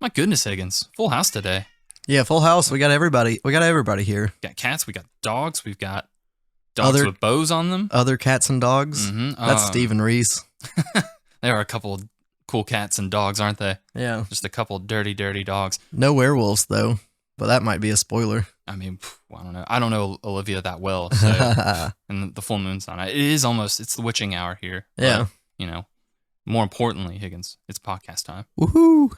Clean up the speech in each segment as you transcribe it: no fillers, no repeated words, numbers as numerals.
My goodness, Higgins. Full house today. Yeah, full house. We got everybody. We got everybody here. We got cats. We got dogs. We've got dogs with bows on them. Other cats and dogs. Mm-hmm. That's Stephen Reese. There are a couple of cool cats and dogs, aren't they? Yeah. Just a couple of dirty dogs. No werewolves, though. But that might be a spoiler. I mean, I don't know. I don't know Olivia that well. So, and the full moon's on it. It is almost, it's the witching hour here. Yeah. But, more importantly, Higgins, it's podcast time. Woohoo!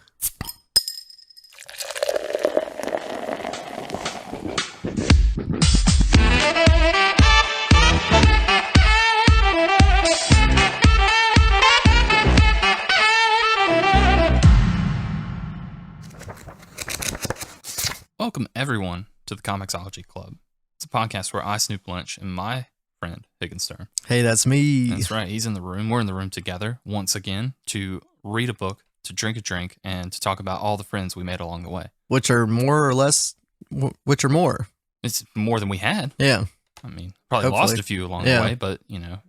Welcome, everyone, to the Comixology Club. It's a podcast where I, Snoop Lynch, and my friend, Higgins Stern. Hey, that's me. That's right. He's in the room. We're in the room together once again to read a book, to drink a drink, and to talk about all the friends we made along the way. Which are more? It's more than we had. Yeah. I mean, probably Hopefully. lost a few along the way, but,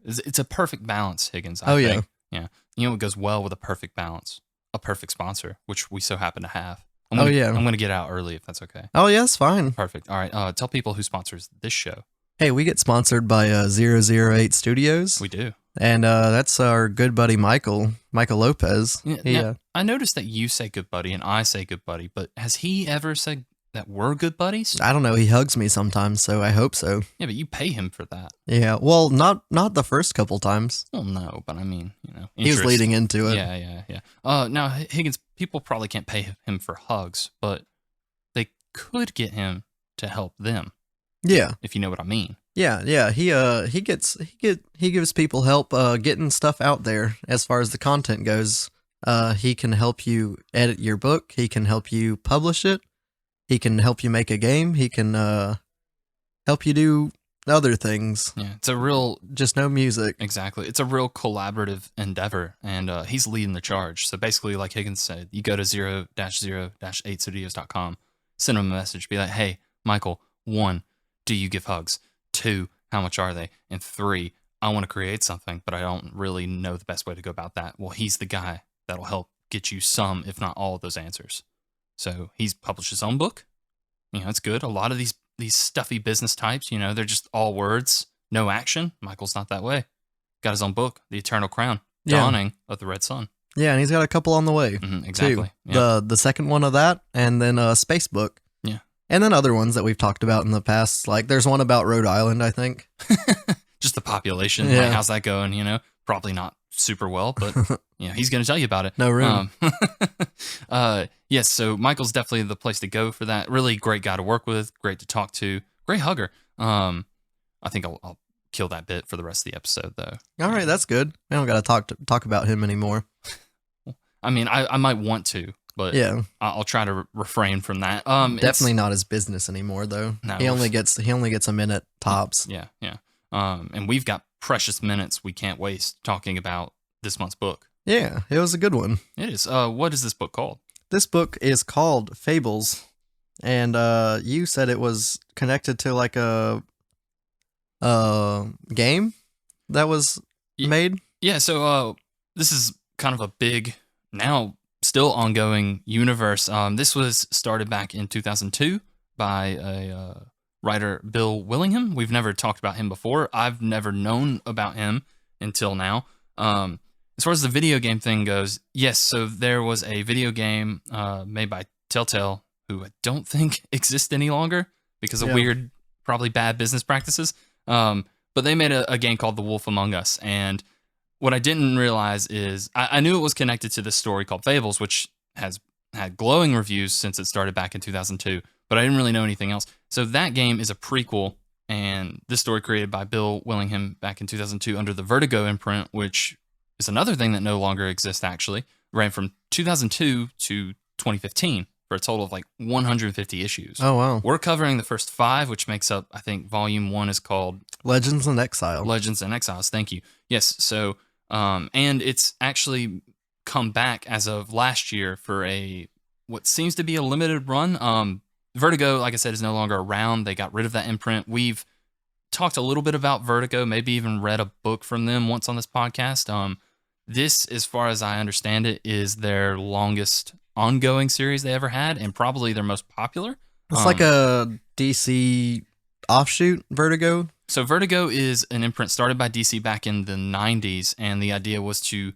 it's a perfect balance, Higgins. I think. Yeah. You know what goes well with a perfect balance? A perfect sponsor, which we so happen to have. I'm going to get out early if that's okay. Oh, yeah, it's fine. Perfect. All right. Tell people who sponsors this show. Hey, we get sponsored by 008 Studios. We do. And that's our good buddy, Michael Lopez. Yeah. I noticed that you say good buddy and I say good buddy, but has he ever said that we're good buddies? I don't know. He hugs me sometimes, so I hope so. Yeah, but you pay him for that. Yeah. Well, not the first couple times. Well, no, but I mean, he was leading into it. Yeah. Now, Higgins, people probably can't pay him for hugs, but they could get him to help them. Yeah. If you know what I mean. Yeah. He gives people help getting stuff out there as far as the content goes. He can help you edit your book. He can help you publish it. He can help you make a game. He can help you do other things. Yeah, it's a real... Just no music. Exactly. It's a real collaborative endeavor, and he's leading the charge. So basically, like Higgins said, you go to 0-0-8studios.com, send him a message, be like, hey, Michael, 1, do you give hugs? 2, how much are they? And 3, I want to create something, but I don't really know the best way to go about that. Well, he's the guy that'll help get you some, if not all of those answers. So he's published his own book. It's good. A lot of these stuffy business types, they're just all words, no action. Michael's not that way. Got his own book, The Eternal Crown, Dawning of the Red Sun. Yeah, and he's got a couple on the way. Exactly. Yeah. The second one of that, and then Space Book. Yeah. And then other ones that we've talked about in the past. Like there's one about Rhode Island, I think. Just the population. Yeah. Like, how's that going? Probably not super well, but he's going to tell you about it. No room. Yes, so Michael's definitely the place to go for that. Really great guy to work with, great to talk to, great hugger. I think I'll kill that bit for the rest of the episode, though. All right, that's good. I don't got to talk about him anymore. I mean, I might want to, but yeah, I'll try to refrain from that. Definitely not his business anymore, though. No, he only gets a minute tops. Yeah. And we've got precious minutes we can't waste talking about this month's book. Yeah, it was a good one. It is. What is this book called? This book is called Fables, and you said it was connected to like a game that was made. Yeah, so this is kind of a big, now still ongoing universe. This was started back in 2002 by a writer, Bill Willingham. We've never talked about him before. I've never known about him until now. As far as the video game thing goes, yes, so there was a video game made by Telltale, who I don't think exists any longer because of weird, probably bad business practices. But they made a game called The Wolf Among Us. And what I didn't realize is I knew it was connected to this story called Fables, which has had glowing reviews since it started back in 2002, but I didn't really know anything else. So that game is a prequel, and this story created by Bill Willingham back in 2002 under the Vertigo imprint, which is another thing that no longer exists, actually. Ran from 2002 to 2015 for a total of like 150 issues. Oh, wow. We're covering the first 5, which makes up, I think, volume 1 is called Legends in Exile. Legends in Exiles, thank you. Yes, so, and it's actually come back as of last year for what seems to be a limited run. Vertigo, like I said, is no longer around. They got rid of that imprint. We've talked a little bit about Vertigo, maybe even read a book from them once on this podcast. This, as far as I understand it, is their longest ongoing series they ever had, and probably their most popular. It's like a DC offshoot, Vertigo. So Vertigo is an imprint started by DC back in the 90s, and the idea was to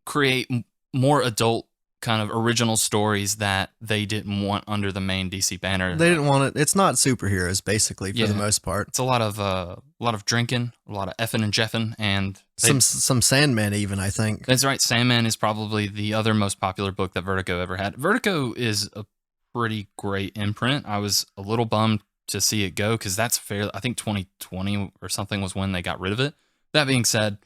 create more adult kind of original stories that they didn't want under the main DC banner. They didn't want it. It's not superheroes, basically, for the most part. It's a lot of drinking, a lot of effing and jeffing, and some Sandman even, I think. That's right. Sandman is probably the other most popular book that Vertigo ever had. Vertigo is a pretty great imprint. I was a little bummed to see it go because that's fair. I think 2020 or something was when they got rid of it. That being said,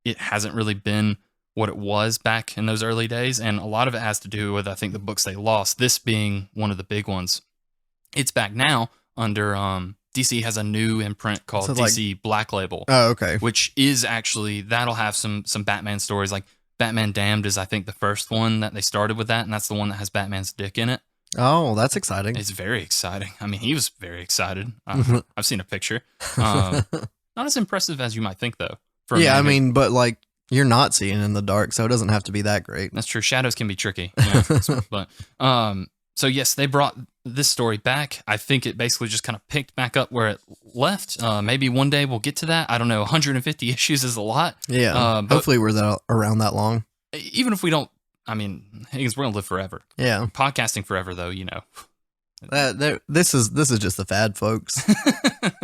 it hasn't really been what it was back in those early days, and a lot of it has to do with, I think, the books they lost, this being one of the big ones. It's back now under DC has a new imprint called DC Black Label. Oh, okay. Which is actually, that'll have some Batman stories. Like Batman Damned is, I think, the first one that they started with that, and that's the one that has Batman's dick in it. Oh, that's exciting. It's very exciting. I mean, he was very excited. I've seen a picture. Not as impressive as you might think, though. Yeah, I mean, but like, you're not seeing in the dark, so it doesn't have to be that great. That's true. Shadows can be tricky. Yeah. But so yes, they brought this story back. I think it basically just kind of picked back up where it left. Maybe one day we'll get to that. I don't know. 150 issues is a lot. Yeah. Hopefully we're around that long. Even if we don't, I mean, Higgins, we're gonna live forever. Yeah. Podcasting forever, though. You know. This is just a fad, folks.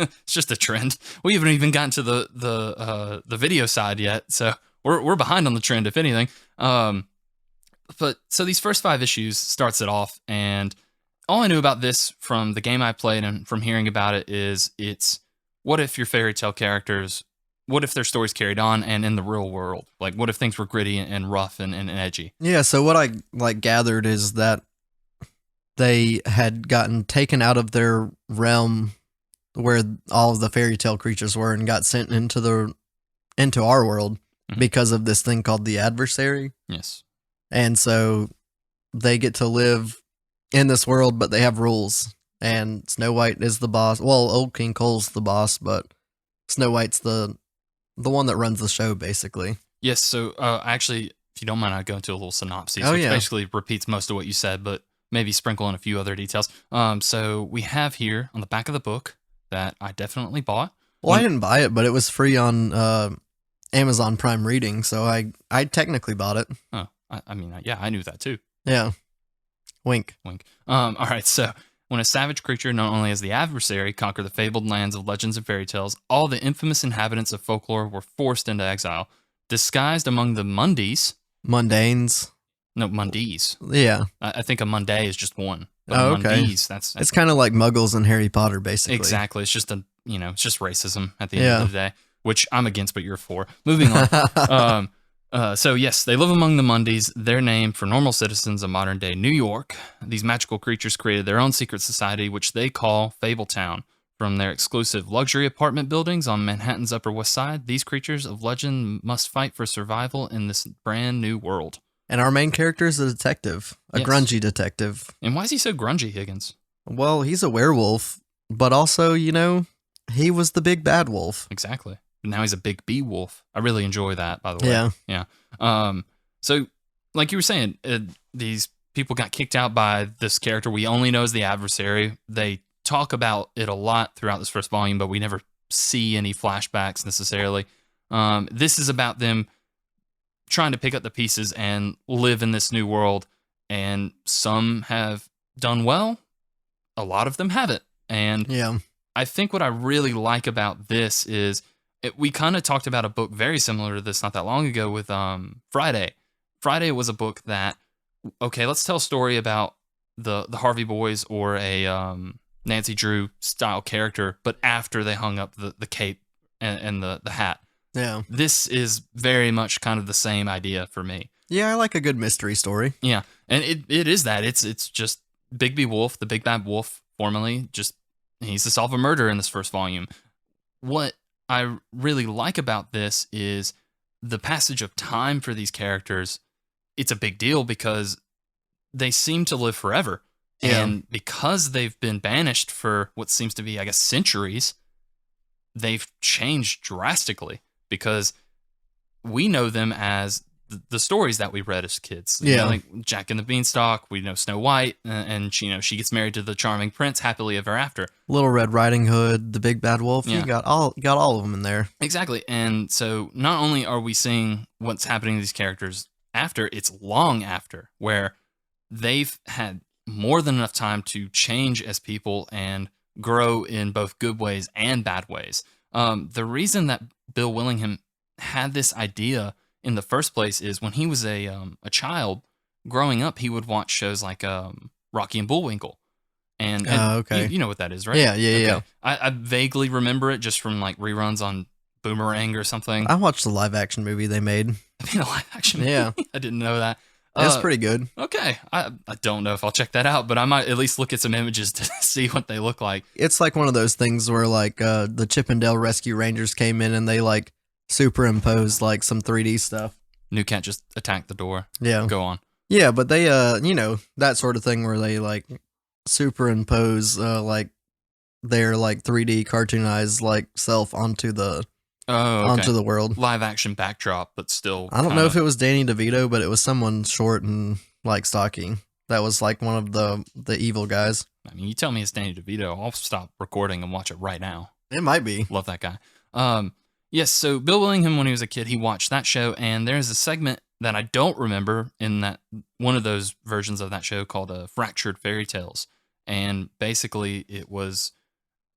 It's just a trend. We haven't even gotten to the video side yet, so we're behind on the trend, if anything. But so these first 5 issues starts it off, and all I knew about this from the game I played and from hearing about it is it's what if your fairy tale characters, what if their stories carried on and in the real world? Like, what if things were gritty and rough and edgy? Yeah, so what I gathered is that they had gotten taken out of their realm where all of the fairy tale creatures were and got sent into our world because of this thing called the adversary. Yes. And so they get to live in this world, but they have rules. And Snow White is the boss. Well, Old King Cole's the boss, but Snow White's the one that runs the show, basically. Yes, so actually, if you don't mind, I'll go into a little synopsis, which basically repeats most of what you said, but maybe sprinkle in a few other details. So we have here on the back of the book that I definitely bought. Well, I didn't buy it, but it was free on Amazon Prime Reading, so I technically bought it. Oh, I mean, yeah, I knew that too. Yeah. Wink. Wink. All right, so when a savage creature known only as the adversary conquered the fabled lands of legends and fairy tales, all the infamous inhabitants of folklore were forced into exile. Disguised among the Mundies. Mundanes. No, Mundies. Yeah. I think a Munday is just one. But oh, okay. Mundies, that's it's kind of like Muggles and Harry Potter, basically. Exactly. It's just it's just racism at the end of the day, which I'm against, but you're for. Moving on. So yes, they live among the Mundies. They're named for normal citizens of modern day New York. These magical creatures created their own secret society, which they call Fabletown. From their exclusive luxury apartment buildings on Manhattan's Upper West Side, these creatures of legend must fight for survival in this brand new world. And our main character is a detective, a grungy detective. And why is he so grungy, Higgins? Well, he's a werewolf, but also, he was the big bad wolf. Exactly. Now he's a big bee wolf. I really enjoy that, by the way. Yeah. So, like you were saying, these people got kicked out by this character we only know as the adversary. They talk about it a lot throughout this first volume, but we never see any flashbacks necessarily. This is about them trying to pick up the pieces and live in this new world, and some have done well. A lot of them haven't. And I think what I really like about this is we kind of talked about a book very similar to this not that long ago with Friday. Friday was a book that, okay, let's tell a story about the Harvey Boys or a Nancy Drew style character, but after they hung up the cape and the hat. Yeah. This is very much kind of the same idea for me. Yeah, I like a good mystery story. Yeah, and it is that. It's just Bigby Wolf, the Big Bad Wolf, formerly, just he's to solve a murder in this first volume. What I really like about this is the passage of time for these characters. It's a big deal because they seem to live forever. Yeah. And because they've been banished for what seems to be, I guess, centuries, they've changed drastically because we know them as the stories that we read as kids. Yeah. Like Jack and the Beanstalk. We know Snow White, and she gets married to the charming prince happily ever after. Little Red Riding Hood, the Big Bad Wolf. Yeah. You got all of them in there. Exactly. And so not only are we seeing what's happening to these characters after, it's long after, where they've had more than enough time to change as people and grow in both good ways and bad ways. The reason that Bill Willingham had this idea in the first place is when he was a child growing up, he would watch shows like Rocky and Bullwinkle. And okay. You know what that is, right? Yeah. Okay. I vaguely remember it just from like reruns on Boomerang or something. I watched the live action movie they made. I mean, a live action movie? Yeah. I didn't know that. That's pretty good. Okay. I don't know if I'll check that out, but I might at least look at some images to see what they look like. It's like one of those things where like the Chippendale Rescue Rangers came in and they like superimposed like some 3D stuff. New Cat just attacked the door. Yeah. Go on. Yeah, but they that sort of thing where they like superimpose like their like 3D cartoonized like self onto the onto the world. Live action backdrop, but still. I don't know if it was Danny DeVito, but it was someone short and like stocky. That was like one of the evil guys. I mean, you tell me it's Danny DeVito, I'll stop recording and watch it right now. It might be. Love that guy. Yes, so Bill Willingham, when he was a kid, he watched that show, and there's a segment that I don't remember in that one of those versions of that show called Fractured Fairy Tales. And basically, it was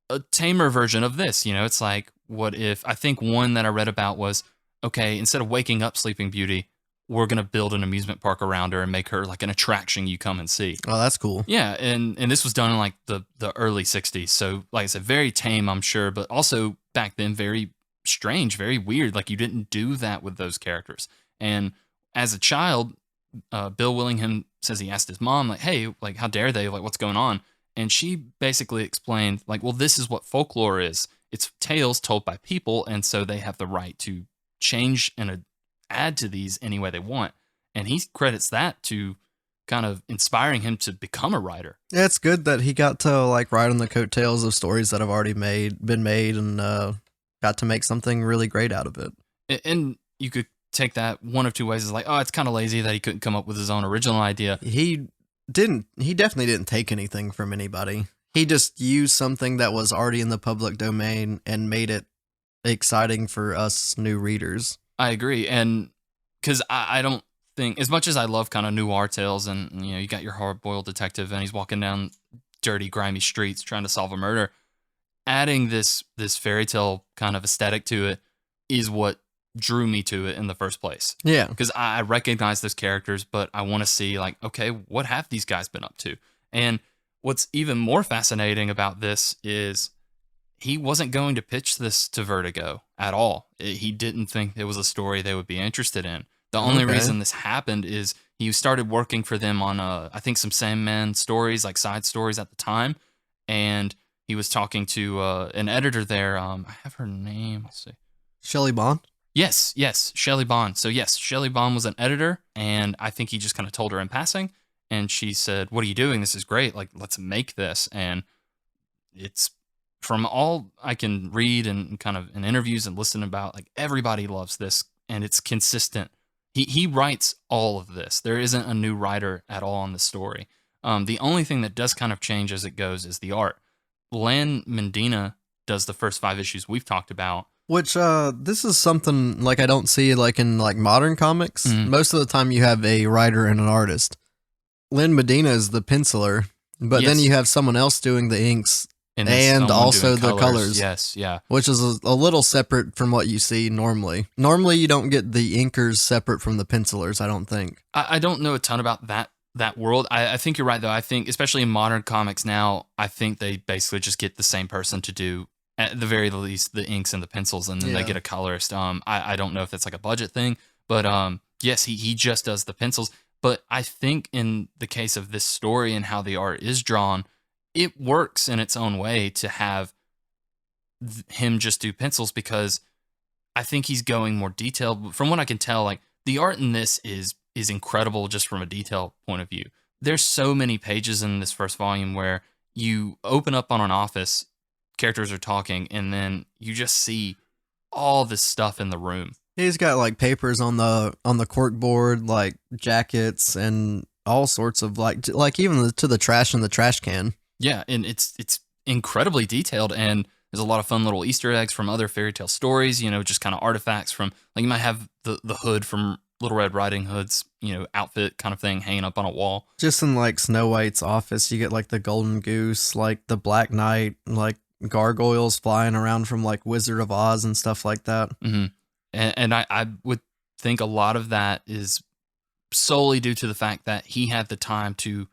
a tamer version of this. You know, it's like, what if, I think one that I read about was, okay, instead of waking up Sleeping Beauty, we're going to build an amusement park around her and make her like an attraction you come and see. Oh, that's cool. Yeah, and this was done in like the early 60s. So, like I said, very tame, I'm sure, but also back then, very strange, very weird. Like, you didn't do that with those characters. And as a child, Bill Willingham says he asked his mom, like, hey, like, how dare they? Like, what's going on? And she basically explained, like, well, this is what folklore is. It's tales told by people, and so they have the right to change and add to these any way they want. And he credits that to kind of inspiring him to become a writer. Yeah, it's good that he got to like ride on the coattails of stories that have already been made and got to make something really great out of it. And you could take that one of two ways. Is like, oh, it's kind of lazy that he couldn't come up with his own original idea. He definitely didn't take anything from anybody. He just used something that was already in the public domain and made it exciting for us new readers. I agree. And because I don't think, as much as I love kind of noir tales and, you know, you got your hard-boiled detective and he's walking down dirty, grimy streets trying to solve a murder, adding this fairy tale kind of aesthetic to it is what drew me to it in the first place. Yeah. Because I recognize those characters, but I want to see, like, okay, what have these guys been up to? And what's even more fascinating about this is he wasn't going to pitch this to Vertigo at all. He didn't think it was a story they would be interested in. The only reason this happened is he started working for them on, I think, some Sandman stories, like side stories at the time. And he was talking to an editor there. I have her name. Let's see. Shelley Bond? Yes, Shelley Bond. So yes, Shelley Bond was an editor, and I think he just kind of told her in passing, and she said, "What are you doing? This is great. Like, let's make this." And it's, from all I can read and kind of in interviews and listen about, like, everybody loves this, and it's consistent. He writes all of this. There isn't a new writer at all on the story. The only thing that does kind of change as it goes is the art. Lan Medina does the first 5 issues we've talked about. Which, this is something, like, I don't see, like, in, like, modern comics. Mhm. Most of the time you have a writer and an artist. Lan Medina is the penciler, but then Yes. you have someone else doing the inks, And and someone also doing the colors. Yes, yeah. Which is a little separate from what you see normally. Normally, you don't get the inkers separate from the pencilers, I don't think. I don't know a ton about that world. I think you're right, though. I think, especially in modern comics now, I think they basically just get the same person to do, at the very least, the inks and the pencils, and then they Yeah. get a colorist. I don't know if that's like a budget thing, but yes, he just does the pencils. But I think in the case of this story and how the art is drawn, it works in its own way to have him just do pencils, because I think he's going more detailed. From what I can tell, like, the art in this is incredible just from a detail point of view. There's so many pages in this first volume where you open up on an office, characters are talking, and then you just see all this stuff in the room. He's got like papers on the cork board, like jackets and all sorts of like even to the trash in the trash can. Yeah, and it's incredibly detailed, and there's a lot of fun little Easter eggs from other fairy tale stories. Just kind of artifacts from, like, you might have the hood from Little Red Riding Hood's outfit kind of thing hanging up on a wall. Just in like Snow White's office, you get like the golden goose, like the Black Knight, like gargoyles flying around from like Wizard of Oz and stuff like that. Hmm. And I would think a lot of that is solely due to the fact that he had the time to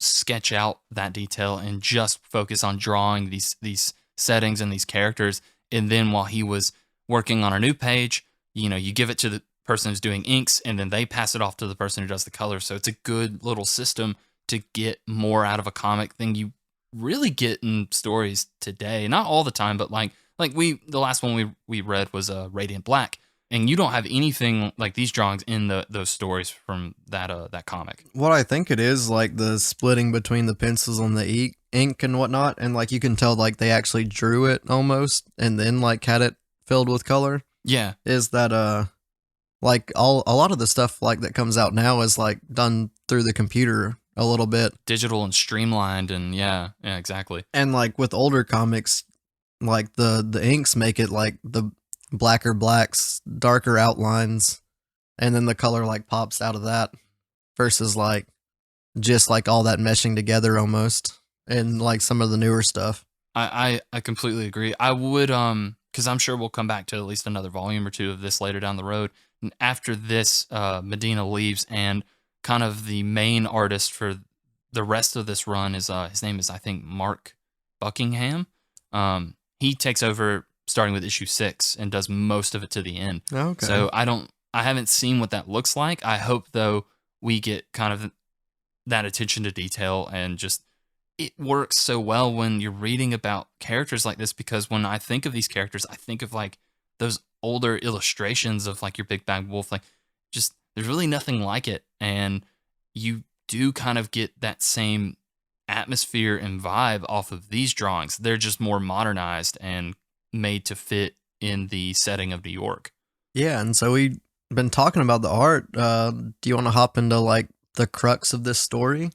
sketch out that detail and just focus on drawing these settings and these characters. And then while he was working on a new page, you give it to the person who's doing inks, and then they pass it off to the person who does the colors. So it's a good little system to get more out of a comic than you really get in stories today. Not all the time, but like the last one we read was Radiant Black, and you don't have anything like these drawings in those stories from that comic. What I think it is, like the splitting between the pencils and the ink and whatnot, and like you can tell like they actually drew it almost and then like had it filled with color. Yeah. Is that like a lot of the stuff like that comes out now is like done through the computer a little bit, Digital and streamlined, and yeah, exactly. and like with older comics, like the inks make it like the blacker blacks, darker outlines, and then the color like pops out of that, versus like just like all that meshing together almost, and like some of the newer stuff. I completely agree. I would because I'm sure we'll come back to at least another volume or two of this later down the road. And after this, Medina leaves, and kind of the main artist for the rest of this run is his name is, I think, Mark Buckingham. He takes over starting with issue 6 and does most of it to the end. Okay. So I haven't seen what that looks like. I hope though we get kind of that attention to detail, and just it works so well when you're reading about characters like this, because when I think of these characters, I think of like those older illustrations of like your Big Bad Wolf, like just there's really nothing like it, and you do kind of get that same atmosphere and vibe off of these drawings. They're just more modernized and made to fit in the setting of New York. Yeah, and so we've been talking about the art. Do you want to hop into like the crux of this story,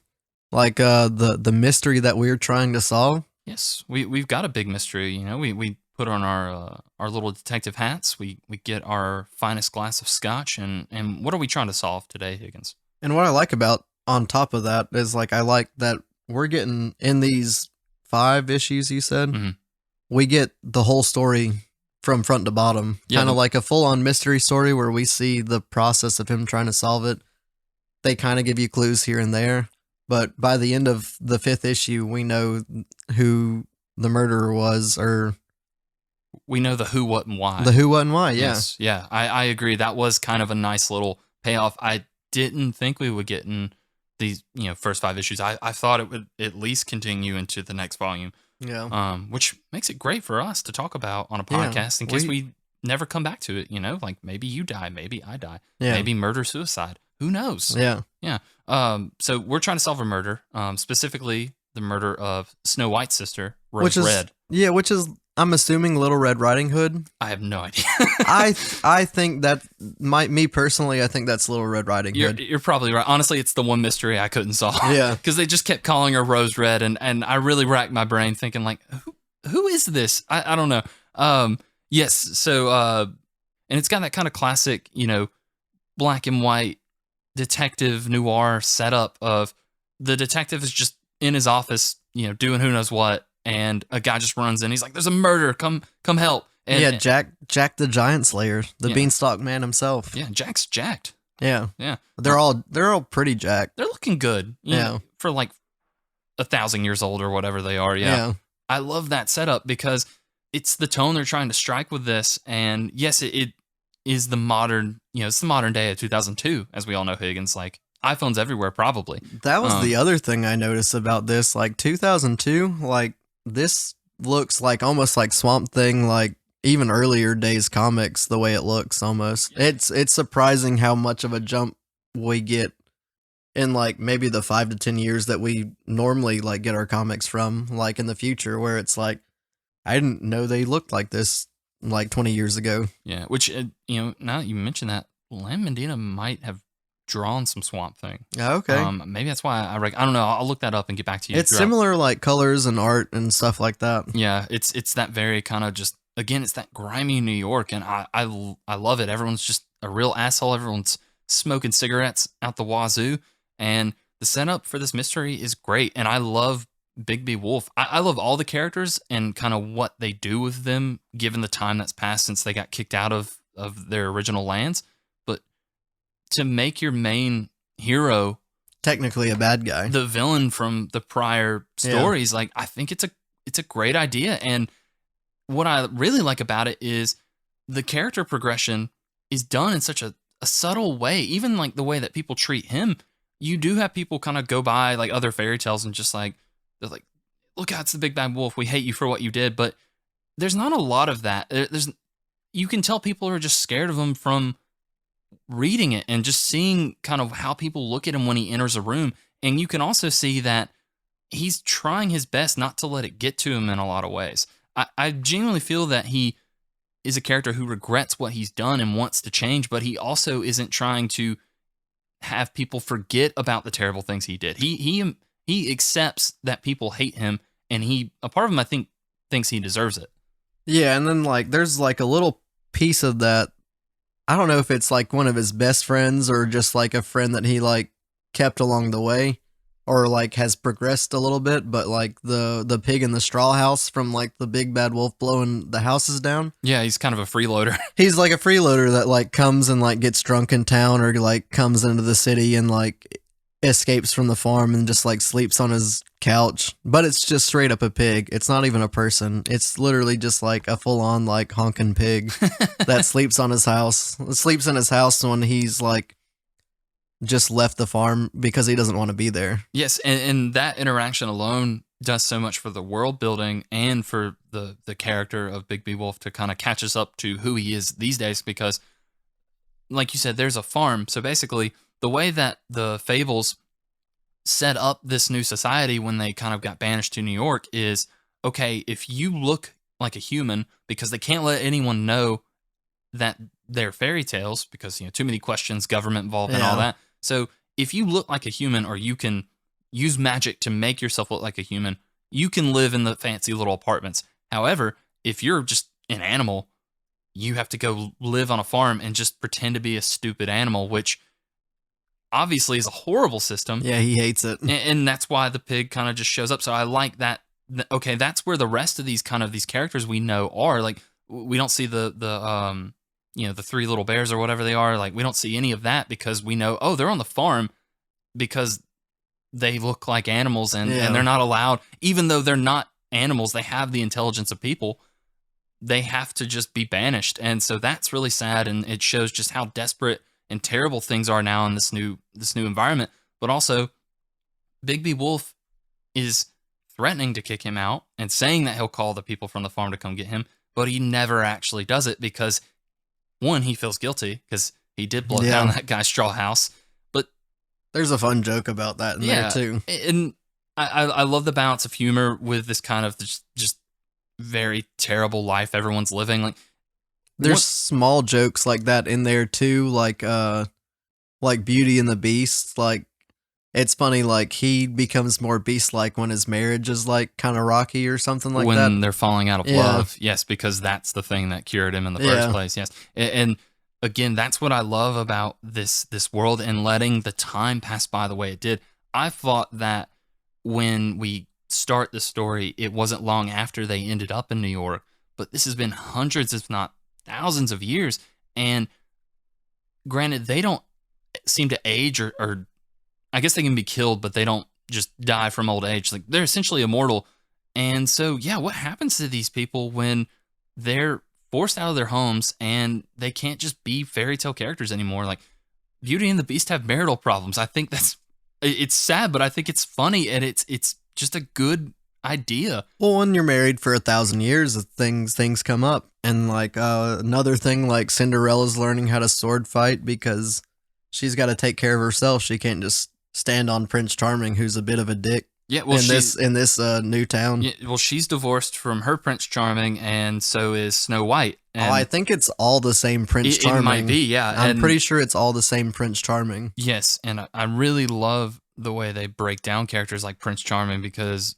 like the mystery that we're trying to solve? Yes, we've got a big mystery. We put on our little detective hats. We get our finest glass of scotch, and what are we trying to solve today, Higgins? And what I like about on top of that is like I like that we're getting in these 5 issues you said. Mm-hmm. We get the whole story from front to bottom, Yeah, kind of like a full-on mystery story where we see the process of him trying to solve it. They kind of give you clues here and there, but by the end of the 5th issue, we know who the murderer was, or we know the who, what, and why. the who, what, and why. Yeah. Yes, yeah, I agree. That was kind of a nice little payoff. I didn't think we would get in these first 5 issues. I thought it would at least continue into the next volume. Yeah. Which makes it great for us to talk about on a Yeah, podcast in case we never come back to it. Like maybe you die, maybe I die, Yeah. maybe murder, suicide. Who knows? Yeah. Yeah. So we're trying to solve a murder, specifically the murder of Snow White's sister, Rose Which is Red. Yeah, which is I'm assuming Little Red Riding Hood. I have no idea. I think that me personally, I think that's Little Red Riding Hood. You're probably right. Honestly, it's the one mystery I couldn't solve. Yeah. Because they just kept calling her Rose Red, and I really racked my brain thinking like, who is this? I don't know. Yes. So and it's got that kind of classic, black and white detective noir setup of the detective is just in his office, doing who knows what, and a guy just runs in. He's like, "There's a murder! Come help!" And, Yeah, Jack the Giant Slayer, the Yeah. Beanstalk Man himself. Yeah, Jack's jacked. Yeah, Yeah, they're all pretty jacked. they're looking good. Yeah. For like 1,000 years old or whatever they are. Yeah. I love that setup because it's the tone they're trying to strike with this. And yes, it is the modern, it's the modern day of 2002, as we all know, Higgins. Like iPhones everywhere, probably. That was the other thing I noticed about this. Like 2002, like this looks like almost like Swamp Thing, like even earlier days comics, the way it looks almost. Yeah. It's surprising how much of a jump we get in like maybe the 5 to 10 years that we normally like get our comics from, like in the future, where it's like I didn't know they looked like this like 20 years ago. Yeah, which now that you mention that, Lam Medina might have drawn some Swamp Thing. Okay. Maybe that's why I don't know. I'll look that up and get back to you. It's similar, like colors and art and stuff like that. Yeah, it's that very kind of just, again, it's that grimy New York, and I love it. Everyone's just a real asshole. Everyone's smoking cigarettes out the wazoo, and the setup for this mystery is great. And I love Bigby Wolf. I love all the characters and kind of what they do with them, given the time that's passed since they got kicked out of their original lands. But to make your main hero Technically a bad guy, the villain from the prior stories, like, I think it's a great idea. And what I really like about it is the character progression is done in such a subtle way. Even like the way that people treat him, you do have people kind of go by like other fairy tales and just like, they're like, look out, it's the big bad wolf, we hate you for what you did. But there's not a lot of that. You can tell people are just scared of him from reading it and just seeing kind of how people look at him when he enters a room. And you can also see that he's trying his best not to let it get to him in a lot of ways. I genuinely feel that he is a character who regrets what he's done and wants to change, but he also isn't trying to have people forget about the terrible things he did. He accepts that people hate him, and a part of him, I think, thinks he deserves it. Yeah, and then like there's like a little piece of that. I don't know if it's like one of his best friends or just like a friend that he like kept along the way, or like has progressed a little bit, but like the pig in the straw house from like the big bad wolf blowing the houses down. Yeah, he's kind of a freeloader. He's like a freeloader that like comes and like gets drunk in town, or like comes into the city and like escapes from the farm and just like sleeps on his couch. But it's just straight up a pig. It's not even a person. It's literally just like a full on like honking pig that sleeps in his house when he's like just left the farm because he doesn't want to be there. Yes, and that interaction alone does so much for the world building and for the character of Bigby Wolf to kind of catch us up to who he is these days. Because, like you said, there's a farm. So basically, the way that the Fables set up this new society when they kind of got banished to New York is, okay, if you look like a human, because they can't let anyone know that they're fairy tales, because too many questions, government involved, and all that. So if you look like a human, or you can use magic to make yourself look like a human, you can live in the fancy little apartments. However, if you're just an animal, you have to go live on a farm and just pretend to be a stupid animal, which obviously is a horrible system. Yeah, he hates it. And that's why the pig kind of just shows up. So I like that. Okay, that's where the rest of these characters we know are. Like, we don't see the three little bears or whatever they are. Like, we don't see any of that because we know, oh, they're on the farm because they look like animals, and they're not allowed, even though they're not animals, they have the intelligence of people. They have to just be banished. And so that's really sad, and it shows just how desperate and terrible things are now in this new environment. But also, Bigby Wolf is threatening to kick him out and saying that he'll call the people from the farm to come get him, but he never actually does it because, one, he feels guilty because he did blow down that guy's straw house. But there's a fun joke about that in there too. And I love the balance of humor with this kind of just very terrible life everyone's living. Like, there's small jokes like that in there too, like Beauty and the Beast. Like, it's funny, like he becomes more beast-like when his marriage is like kind of rocky or something like that. When they're falling out of love, yes, because that's the thing that cured him in the first place. Yes, and again, that's what I love about this world and letting the time pass by the way it did. I thought that when we start the story, it wasn't long after they ended up in New York, but this has been hundreds, if not thousands of years. And granted, they don't seem to age, or I guess they can be killed, but they don't just die from old age. Like, they're essentially immortal. And so, what happens to these people when they're forced out of their homes and they can't just be fairy tale characters anymore? Like, Beauty and the Beast have marital problems. I think it's sad, but I think it's funny, and it's just a good idea. Well, when you're married for 1,000 years, things come up. And like another thing, like Cinderella's learning how to sword fight because she's got to take care of herself. She can't just stand on Prince Charming, who's a bit of a dick. Yeah, well, in this new town. yeah, well, she's divorced from her Prince Charming, and so is Snow White. Oh, I And think it's all the same Prince it might Charming. be, yeah. I'm And pretty sure it's all the same Prince Charming. yes, and I really love the way they break down characters like Prince Charming, because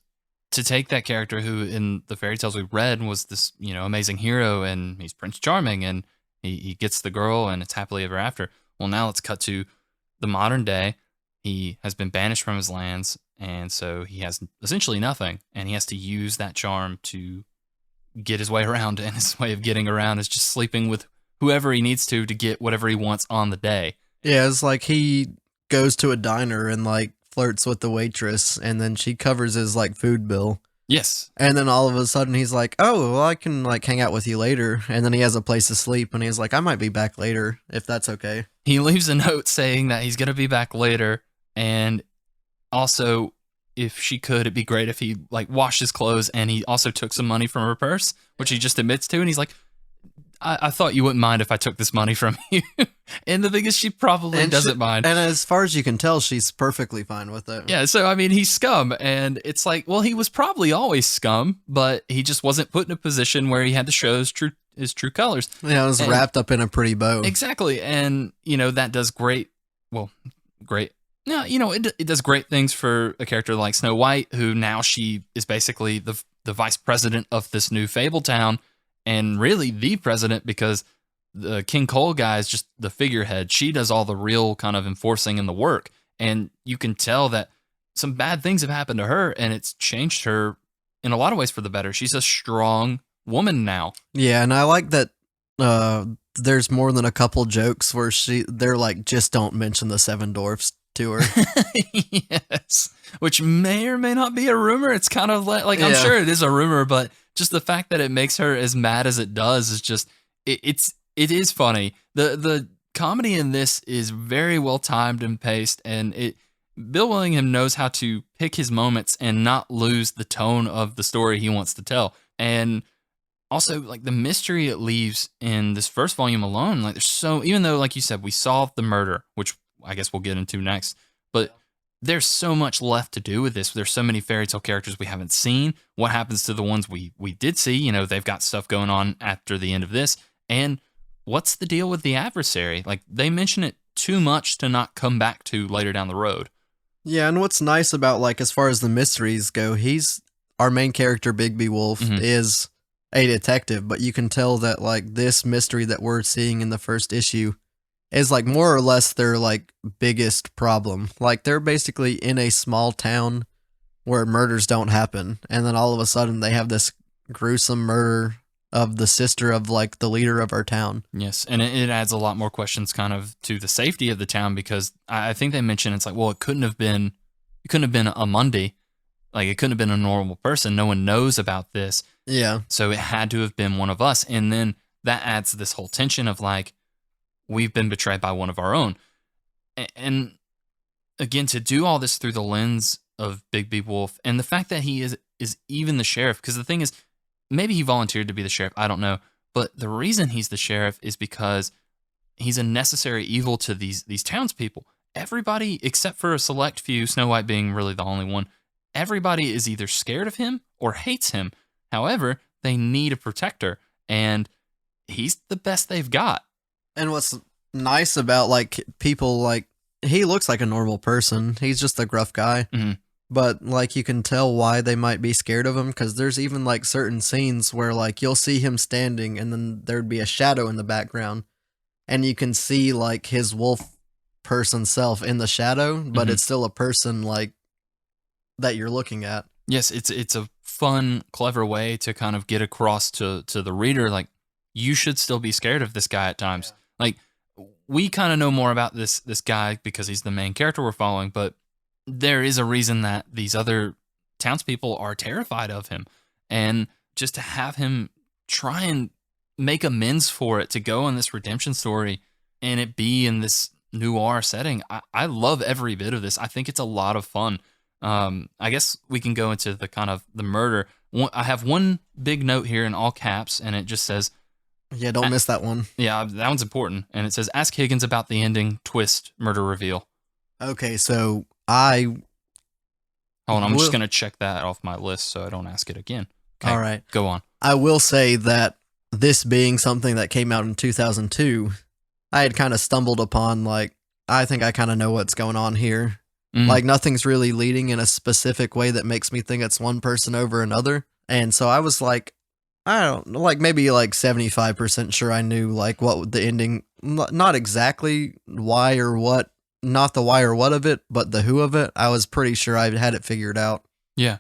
to take that character who in the fairy tales we read was this, amazing hero, and he's Prince Charming, and he gets the girl and it's happily ever after. Well, now let's cut to the modern day. He has been banished from his lands, and so he has essentially nothing, and he has to use that charm to get his way around, and his way of getting around is just sleeping with whoever he needs to get whatever he wants on the day. Yeah, it's like he goes to a diner and like flirts with the waitress, and then she covers his like food bill. Yes. And then all of a sudden he's like, "Oh, well, I can like hang out with you later." And then he has a place to sleep, and he's like, "I might be back later if that's okay." He leaves a note saying that he's going to be back later, and also, if she could, it'd be great if he like washed his clothes, and he also took some money from her purse, which he just admits to, and he's like, I thought you wouldn't mind if I took this money from you. And the thing is, she probably doesn't mind. And as far as you can tell, she's perfectly fine with it. Yeah, so I mean, he's scum, and it's like, well, he was probably always scum, but he just wasn't put in a position where he had to show his true colors. Yeah, it was wrapped up in a pretty bow. Exactly, and that does great. Well, great. No, it does great things for a character like Snow White, who now she is basically the vice president of this new fable town, and really the president, because the King Cole guy is just the figurehead. She does all the real kind of enforcing and the work, and you can tell that some bad things have happened to her, and it's changed her in a lot of ways for the better. She's a strong woman now. Yeah, and I like that there's more than a couple jokes where they're like, just don't mention the seven dwarfs to her. Yes, which may or may not be a rumor. It's kind of like I'm sure it is a rumor, but just the fact that it makes her as mad as it does is just it is funny. The comedy in this is very well timed and paced, and Bill Willingham knows how to pick his moments and not lose the tone of the story he wants to tell. And also, like, the mystery it leaves in this first volume alone, like, even though, like you said, we solved the murder, which I guess we'll get into next, but there's so much left to do with this. There's so many fairy tale characters we haven't seen. What happens to the ones we did see? They've got stuff going on after the end of this. And what's the deal with the adversary? Like, they mention it too much to not come back to later down the road. Yeah, and what's nice about, like, as far as the mysteries go, our main character, Bigby Wolf, is a detective, but you can tell that, like, this mystery that we're seeing in the first issue is, like, more or less their, like, biggest problem. Like, they're basically in a small town where murders don't happen, and then all of a sudden they have this gruesome murder of the sister of, like, the leader of our town. Yes, and it adds a lot more questions kind of to the safety of the town, because I think they mentioned it's like, well, it couldn't have been a Monday. Like, it couldn't have been a normal person. No one knows about this. Yeah. So it had to have been one of us. And then that adds this whole tension of, like, we've been betrayed by one of our own. And again, to do all this through the lens of Bigby Wolf, and the fact that he is even the sheriff, because the thing is, maybe he volunteered to be the sheriff, I don't know. But the reason he's the sheriff is because he's a necessary evil to these townspeople. Everybody, except for a select few, Snow White being really the only one, everybody is either scared of him or hates him. However, they need a protector, and he's the best they've got. And what's nice about, like, people, like, he looks like a normal person. He's just a gruff guy. Mm-hmm. But, like, you can tell why they might be scared of him, because there's even, like, certain scenes where, like, you'll see him standing, and then there'd be a shadow in the background, and you can see, like, his wolf person self in the shadow, but it's still a person, like, that you're looking at. Yes, it's a fun, clever way to kind of get across to the reader, like, you should still be scared of this guy at times. Yeah. Like, we kind of know more about this guy because he's the main character we're following, but there is a reason that these other townspeople are terrified of him. And just to have him try and make amends for it, to go on this redemption story and it be in this noir setting, I love every bit of this. I think it's a lot of fun. I guess we can go into the kind of the murder. I have one big note here in all caps, and it just says, yeah, don't miss that one. Yeah, that one's important. And it says, ask Higgins about the ending, twist, murder reveal. Okay, so I Hold on, I'm just going to check that off my list so I don't ask it again. Okay, all right. go on. I will say that this being something that came out in 2002, I had kind of stumbled upon, like, I think I kind of know what's going on here. Like, nothing's really leading in a specific way that makes me think it's one person over another. And so I was like, I don't know, like maybe like 75% sure I knew like what the ending, not exactly why or what, not the why or what of it, but the who of it. I was pretty sure I had it figured out. Yeah.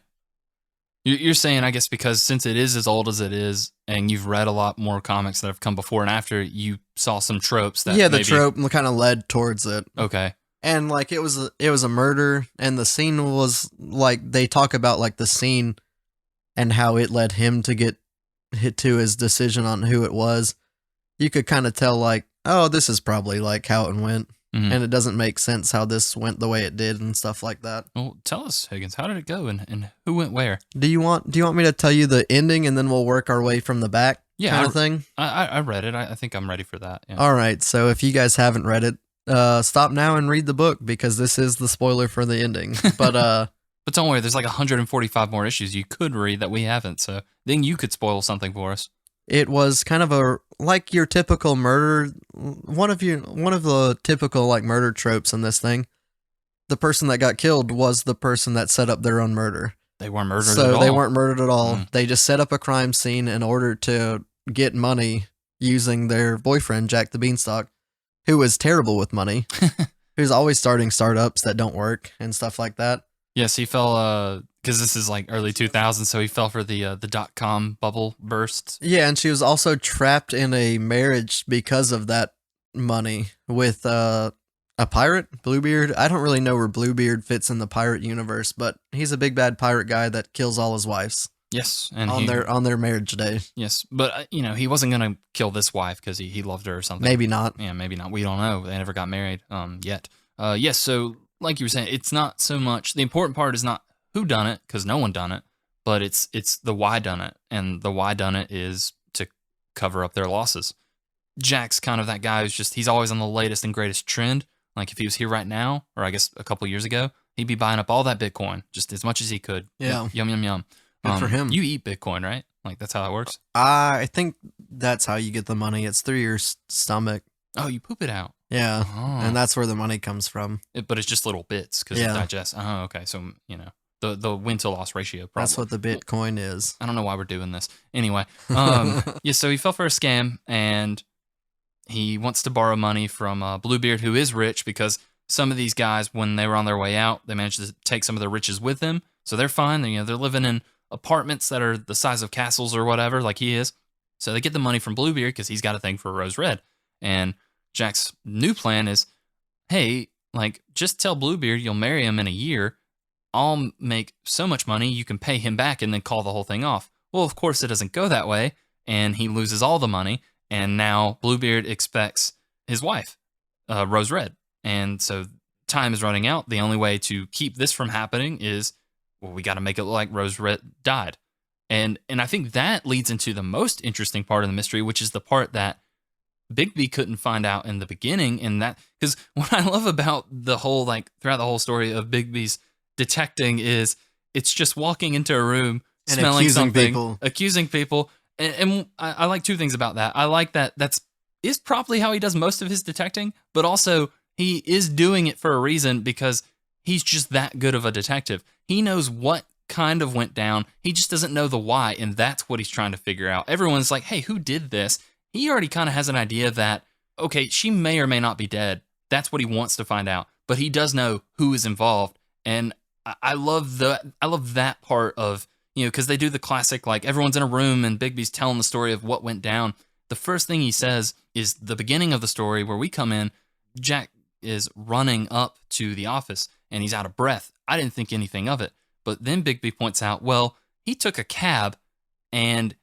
You're saying, I guess, because since it is as old as it is, and you've read a lot more comics that have come before and after, you saw some tropes that the trope kind of led towards it. Okay. And like it was a murder, and the scene was like they talk about like the scene and how it led him to get hit to his decision on who it was. You could kind of tell like, oh, this is probably like how it went. And it doesn't make sense how this went the way it did and stuff like that. Well, tell us, Higgins, how did it go and who went where? Do you want me to tell you the ending and then we'll work our way from the back kind of thing? I read it. I think I'm ready for that. Yeah. All right. So if you guys haven't read it, stop now and read the book because this is the spoiler for the ending. But but don't worry, there's like 145 more issues you could read that we haven't. So then you could spoil something for us. It was kind of like your typical murder, one of the typical like murder tropes in this thing. The person that got killed was the person that set up their own murder. They weren't murdered at all. So they weren't murdered at all. They just set up a crime scene in order to get money using their boyfriend, Jack the Beanstalk, who was terrible with money, who's always starting startups that don't work and stuff like that. Yes, he fell, because this is like early 2000s, so he fell for the .com bubble burst. Yeah, and she was also trapped in a marriage because of that money with a pirate, Bluebeard. I don't really know where Bluebeard fits in the pirate universe, but he's a big bad pirate guy that kills all his wives. Yes, and on their marriage day. Yes, but he wasn't gonna kill this wife because he loved her or something. Maybe not. Yeah, maybe not. We don't know. They never got married yet. Yes. So like you were saying, it's not so much the important part is not who done it because no one done it, but it's the why done it, and the why done it is to cover up their losses. Jack's kind of that guy who's he's always on the latest and greatest trend. Like if he was here right now, or I guess a couple years ago, he'd be buying up all that Bitcoin just as much as he could. Yeah. Yum, yum, yum. Good for him. You eat Bitcoin, right? Like that's how that works? I think that's how you get the money. It's through your stomach. Oh, you poop it out. Yeah, Oh. and that's where the money comes from. But it's just little bits because it digests. Oh, okay. So, the win to loss ratio problem. That's what the Bitcoin is. I don't know why we're doing this. Anyway, yeah, so he fell for a scam and he wants to borrow money from Bluebeard, who is rich because some of these guys, when they were on their way out, they managed to take some of their riches with them. So they're fine. They're living in apartments that are the size of castles or whatever, like he is. So they get the money from Bluebeard because he's got a thing for Rose Red. And Jack's new plan is, hey, like, just tell Bluebeard you'll marry him in a year. I'll make so much money you can pay him back and then call the whole thing off. Well, of course, it doesn't go that way, and he loses all the money, and now Bluebeard expects his wife, Rose Red. And so time is running out. The only way to keep this from happening is, well, we got to make it look like Rose Red died. And I think that leads into the most interesting part of the mystery, which is the part that Bigby couldn't find out in the beginning. And that, because what I love about the whole, like, throughout the whole story of Bigby's detecting is it's just walking into a room, and smelling accusing accusing people. And I like two things about that. I like that is probably how he does most of his detecting, but also he is doing it for a reason because he's just that good of a detective. He knows what kind of went down. He just doesn't know the why, and that's what he's trying to figure out. Everyone's like, hey, who did this? He already kind of has an idea that, okay, she may or may not be dead. That's what he wants to find out, but he does know who is involved. And I love that part of, because they do the classic, like, everyone's in a room and Bigby's telling the story of what went down. The first thing he says is the beginning of the story where we come in. Jack is running up to the office and he's out of breath. I didn't think anything of it. But then Bigby points out, well, he took a cab and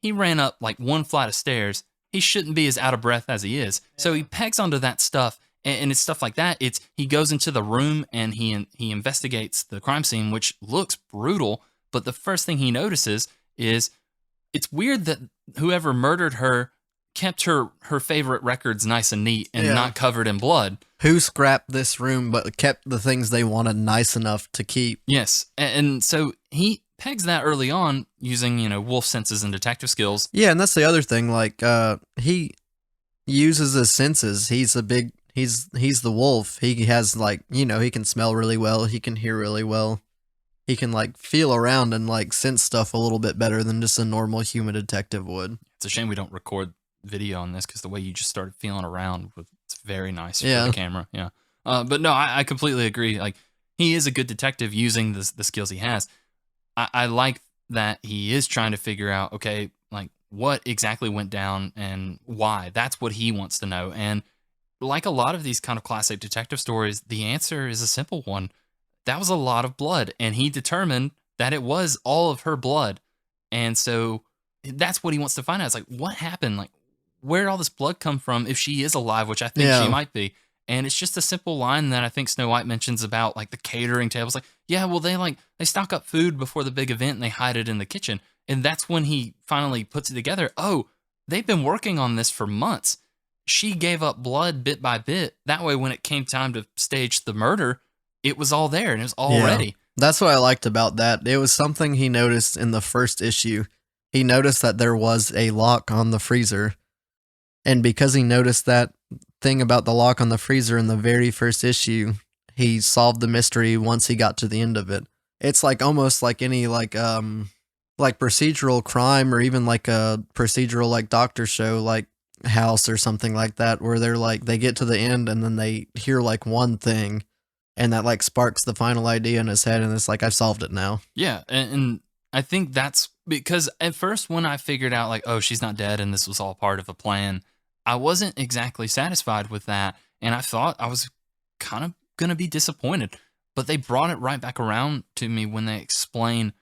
he ran up like one flight of stairs. He shouldn't be as out of breath as he is. Yeah. So he pegs onto that stuff, and it's stuff like that. He goes into the room and he investigates the crime scene, which looks brutal. But the first thing he notices is it's weird that whoever murdered her kept her favorite records nice and neat and not covered in blood. who scrapped this room but kept the things they wanted nice enough to keep. Yes, and so he pegs that early on using, wolf senses and detective skills. Yeah, and that's the other thing. Like, he uses his senses. He's the wolf. He has like, he can smell really well. He can hear really well. He can like feel around and like sense stuff a little bit better than just a normal human detective would. It's a shame we don't record video on this because the way you just started feeling around it's very nice for Yeah. the camera. Yeah. But no, I completely agree. Like, he is a good detective using the skills he has. I like that he is trying to figure out, okay, like, what exactly went down and why. That's what he wants to know. And like a lot of these kind of classic detective stories, the answer is a simple one. That was a lot of blood, and he determined that it was all of her blood. And so that's what he wants to find out. It's like, what happened? Like, where did all this blood come from if she is alive, which I think she might be? And it's just a simple line that I think Snow White mentions about like the catering tables. Like, yeah, well, they stock up food before the big event and they hide it in the kitchen. And that's when he finally puts it together. Oh, they've been working on this for months. She gave up blood bit by bit. That way, when it came time to stage the murder, it was all there and it was all ready. That's what I liked about that. It was something he noticed in the first issue. He noticed that there was a lock on the freezer. And because he noticed that thing about the lock on the freezer in the very first issue, he solved the mystery once he got to the end of it. It's like almost like any like procedural crime, or even like a procedural like doctor show like House or something like that, where they're like they get to the end and then they hear like one thing and that like sparks the final idea in his head, and it's like, I've solved it now. Yeah, and I think that's because at first when I figured out like, oh, she's not dead and this was all part of a plan, I wasn't exactly satisfied with that, and I thought I was kind of going to be disappointed. But they brought it right back around to me when they explain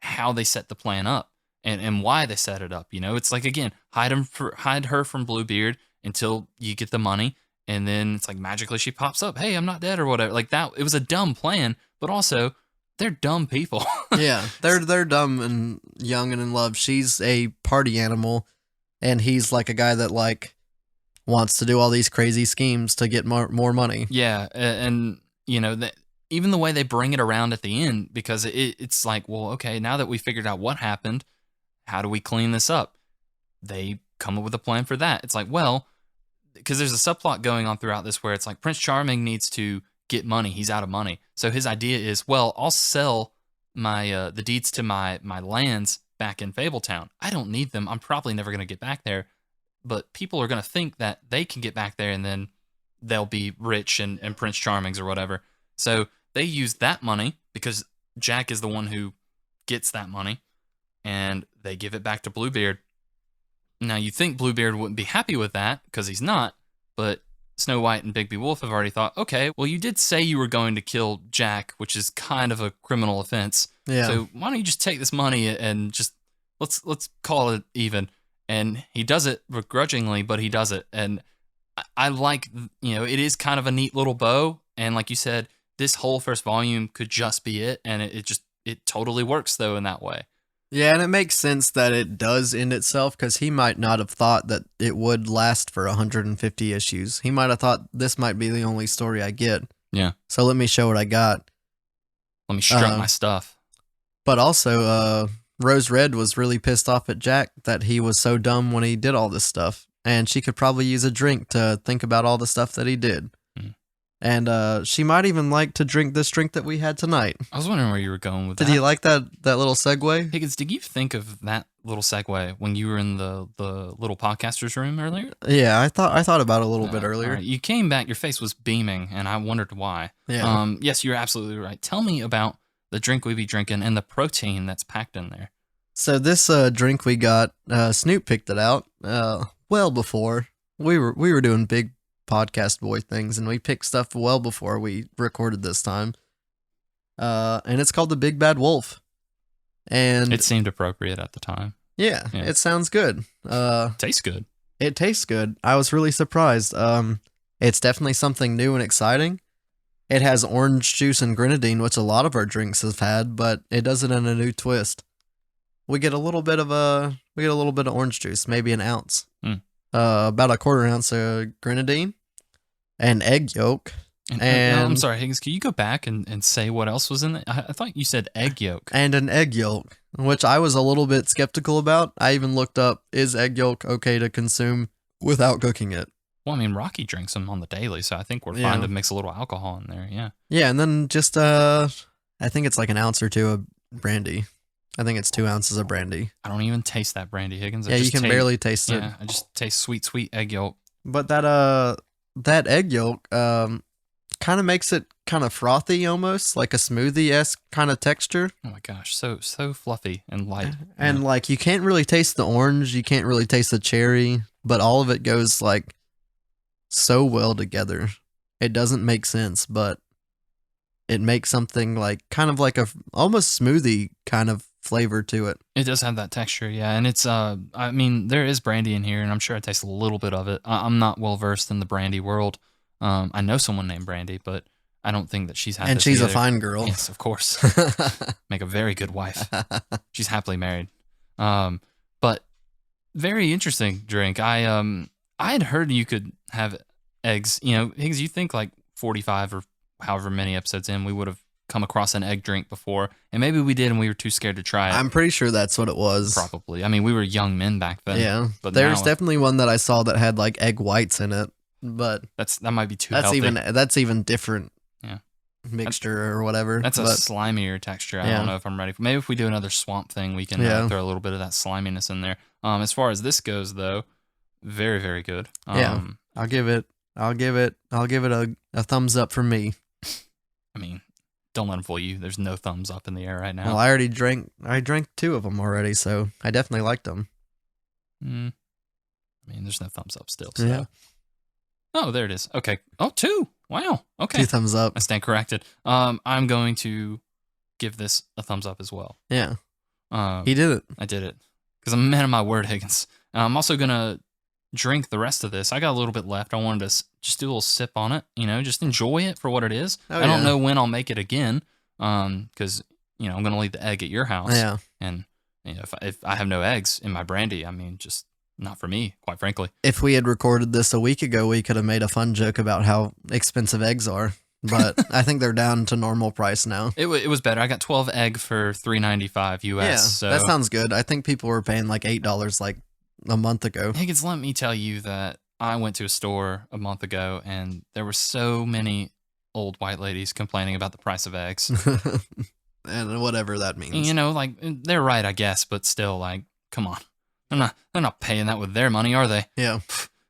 how they set the plan up and why they set it up. It's like, again, hide her from Bluebeard until you get the money. And then it's like magically she pops up. Hey, I'm not dead or whatever. Like that. It was a dumb plan, but also they're dumb people. Yeah, they're dumb and young and in love. She's a party animal, and he's like a guy that like wants to do all these crazy schemes to get more money. Yeah, and even the way they bring it around at the end, because it's like, well, okay, now that we figured out what happened, how do we clean this up? They come up with a plan for that. It's like, well, because there's a subplot going on throughout this where it's like Prince Charming needs to get money. He's out of money. So his idea is, well, I'll sell my the deeds to my lands back in Fabletown. I don't need them. I'm probably never going to get back there. But people are going to think that they can get back there and then they'll be rich and Prince Charmings or whatever. So they use that money because Jack is the one who gets that money, and they give it back to Bluebeard. Now, you think Bluebeard wouldn't be happy with that because he's not, but Snow White and Bigby Wolf have already thought, okay, well, you did say you were going to kill Jack, which is kind of a criminal offense. Yeah. So why don't you just take this money and just let's call it even. And he does it begrudgingly, but he does it. And I like, it is kind of a neat little bow. And like you said, this whole first volume could just be it. And it totally works, though, in that way. Yeah, and it makes sense that it does end itself, because he might not have thought that it would last for 150 issues. He might have thought this might be the only story I get. Yeah. So let me show what I got. Let me strut my stuff. But also, Rose Red was really pissed off at Jack that he was so dumb when he did all this stuff. And she could probably use a drink to think about all the stuff that he did. And she might even like to drink this drink that we had tonight. I was wondering where you were going with that. Did you like that little segue? Higgins, did you think of that little segue when you were in the little podcaster's room earlier? Yeah, I thought about it a little bit earlier. Right. You came back, your face was beaming, and I wondered why. Yeah. Yes, you're absolutely right. Tell me about the drink we be drinking and the protein that's packed in there. So this drink we got, Snoop picked it out well before. We were doing big podcast boy things, and we picked stuff well before we recorded this time. And it's called the Big Bad Wolf. And it seemed appropriate at the time. Yeah. It sounds good. Tastes good. It tastes good. I was really surprised. It's definitely something new and exciting. It has orange juice and grenadine, which a lot of our drinks have had, but it does it in a new twist. We get a little bit of orange juice, maybe an ounce. About a quarter ounce of grenadine. and egg yolk. And I'm And sorry, Higgins, can you go back and say what else was in it? I thought you said egg yolk. and an egg yolk, which I was a little bit skeptical about. I even looked up, is egg yolk okay to consume without cooking it? Well, I mean, Rocky drinks them on the daily, so I think we're Yeah. fine to mix a little alcohol in there. Yeah. Yeah, and then just I think it's like an ounce or two of brandy. I think it's 2 ounces of brandy. I don't even taste that brandy, Higgins. Yeah, you can barely taste it. Yeah, I just taste sweet, sweet egg yolk. But that egg yolk kind of makes it kind of frothy almost, like a smoothie-esque kind of texture. Oh my gosh, so fluffy and light. And Yeah. like you can't really taste the orange, you can't really taste the cherry, but all of it goes like so well together. It doesn't make sense, but it makes something like kind of like a almost smoothie kind of flavor to it. It does have that texture, yeah, and it's I mean, there is brandy in here, and I'm sure I taste a little bit of it. I'm not well versed in the brandy world. I know someone named Brandy, but I don't think that she's had. And this she's either. a fine girl. Yes, of course. Make a very good wife. She's happily married. But very interesting drink. I had heard you could have eggs. You know, Higgs, you think like 45 or however many episodes in, we would have come across an egg drink before, and maybe we did, and we were too scared to try it. I'm pretty sure that's what it was. Probably. I mean, we were young men back then. Yeah, but there's now, definitely one that I saw that had like egg whites in it, but that might be too that's healthy. that's even different. Yeah. Mixture or whatever. That's a but slimier texture. I Yeah. don't know if I'm ready for. Maybe if we do another swamp thing, we can Yeah. throw a little bit of that sliminess in there. As far as this goes, though, very, very good. Yeah. I'll give it a thumbs up for me. I mean, don't let them fool you. There's no thumbs up in the air right now. Well, I drank 2 of them already, so I definitely liked them. I mean, there's no thumbs up still. So. Yeah. Oh, there it is. Okay. Oh, 2. Wow. Okay. 2 thumbs up. I stand corrected. I'm going to give this a thumbs up as well. Yeah. Um, He did it. I did it because I'm a man of my word, Higgins. I'm also gonna drink the rest of this. I got a little bit left. I wanted to just do a little sip on it. You know, just enjoy it for what it is. Oh, I don't yeah. know when I'll make it again. Because I'm gonna leave the egg at your house. Yeah. And if I have no eggs in my brandy, I mean, just not for me, quite frankly. If we had recorded this a week ago, we could have made a fun joke about how expensive eggs are. But I think they're down to normal price now. It was better. I got 12 egg for $3.95 US. Yeah, so that sounds good. I think people were paying like $8 like a month ago. Higgins, let me tell you that I went to a store a month ago and there were so many old white ladies complaining about the price of eggs. And whatever that means. You know, like they're right, I guess, but still, like, come on, they're not paying that with their money, are they? Yeah.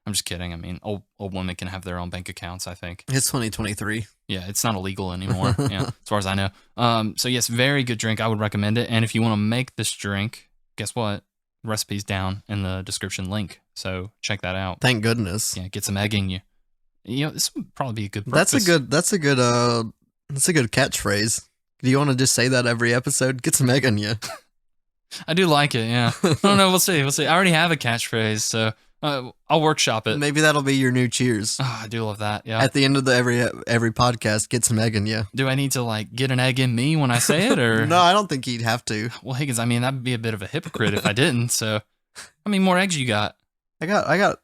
I'm just kidding. I mean, old women can have their own bank accounts, I think. It's 2023. Yeah, it's not illegal anymore. Yeah, as far as I know. So yes, very good drink. I would recommend it. And if you want to make this drink, guess what? Recipe's down in the description link. So check that out. Thank goodness. Yeah, get some egg in you. You know, this would probably be a good That's breakfast. a good catchphrase. Do you want to just say that every episode? Get some egg on you. I do like it, yeah. I don't know, we'll see. I already have a catchphrase, so I'll workshop it. Maybe that'll be your new cheers. Oh, I do love that, yeah. At the end of every podcast, get some egg in you. Do I need to, like, get an egg in me when I say it, or? No, I don't think you'd have to. Well, Higgins, I mean, that'd be a bit of a hypocrite if I didn't, so. How many more eggs you got? I got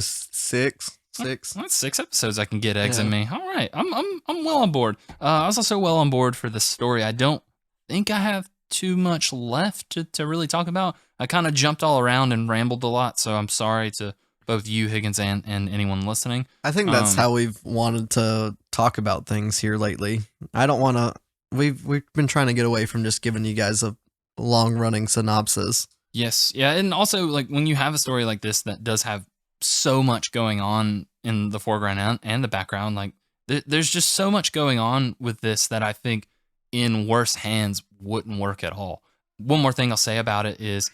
6. Well, that's 6 episodes I can get eggs in Yeah. me. All right, I'm well on board. I was also well on board for this story. I don't think I have too much left to really talk about. I kind of jumped all around and rambled a lot, so I'm sorry to both you, Higgins, and anyone listening. I think that's how we've wanted to talk about things here lately. I don't want to. We've been trying to get away from just giving you guys a long running synopsis. Yes, yeah, and also, like, when you have a story like this that does have so much going on in the foreground and the background, like, there's just so much going on with this that I think in worse hands wouldn't work at all. One more thing I'll say about it is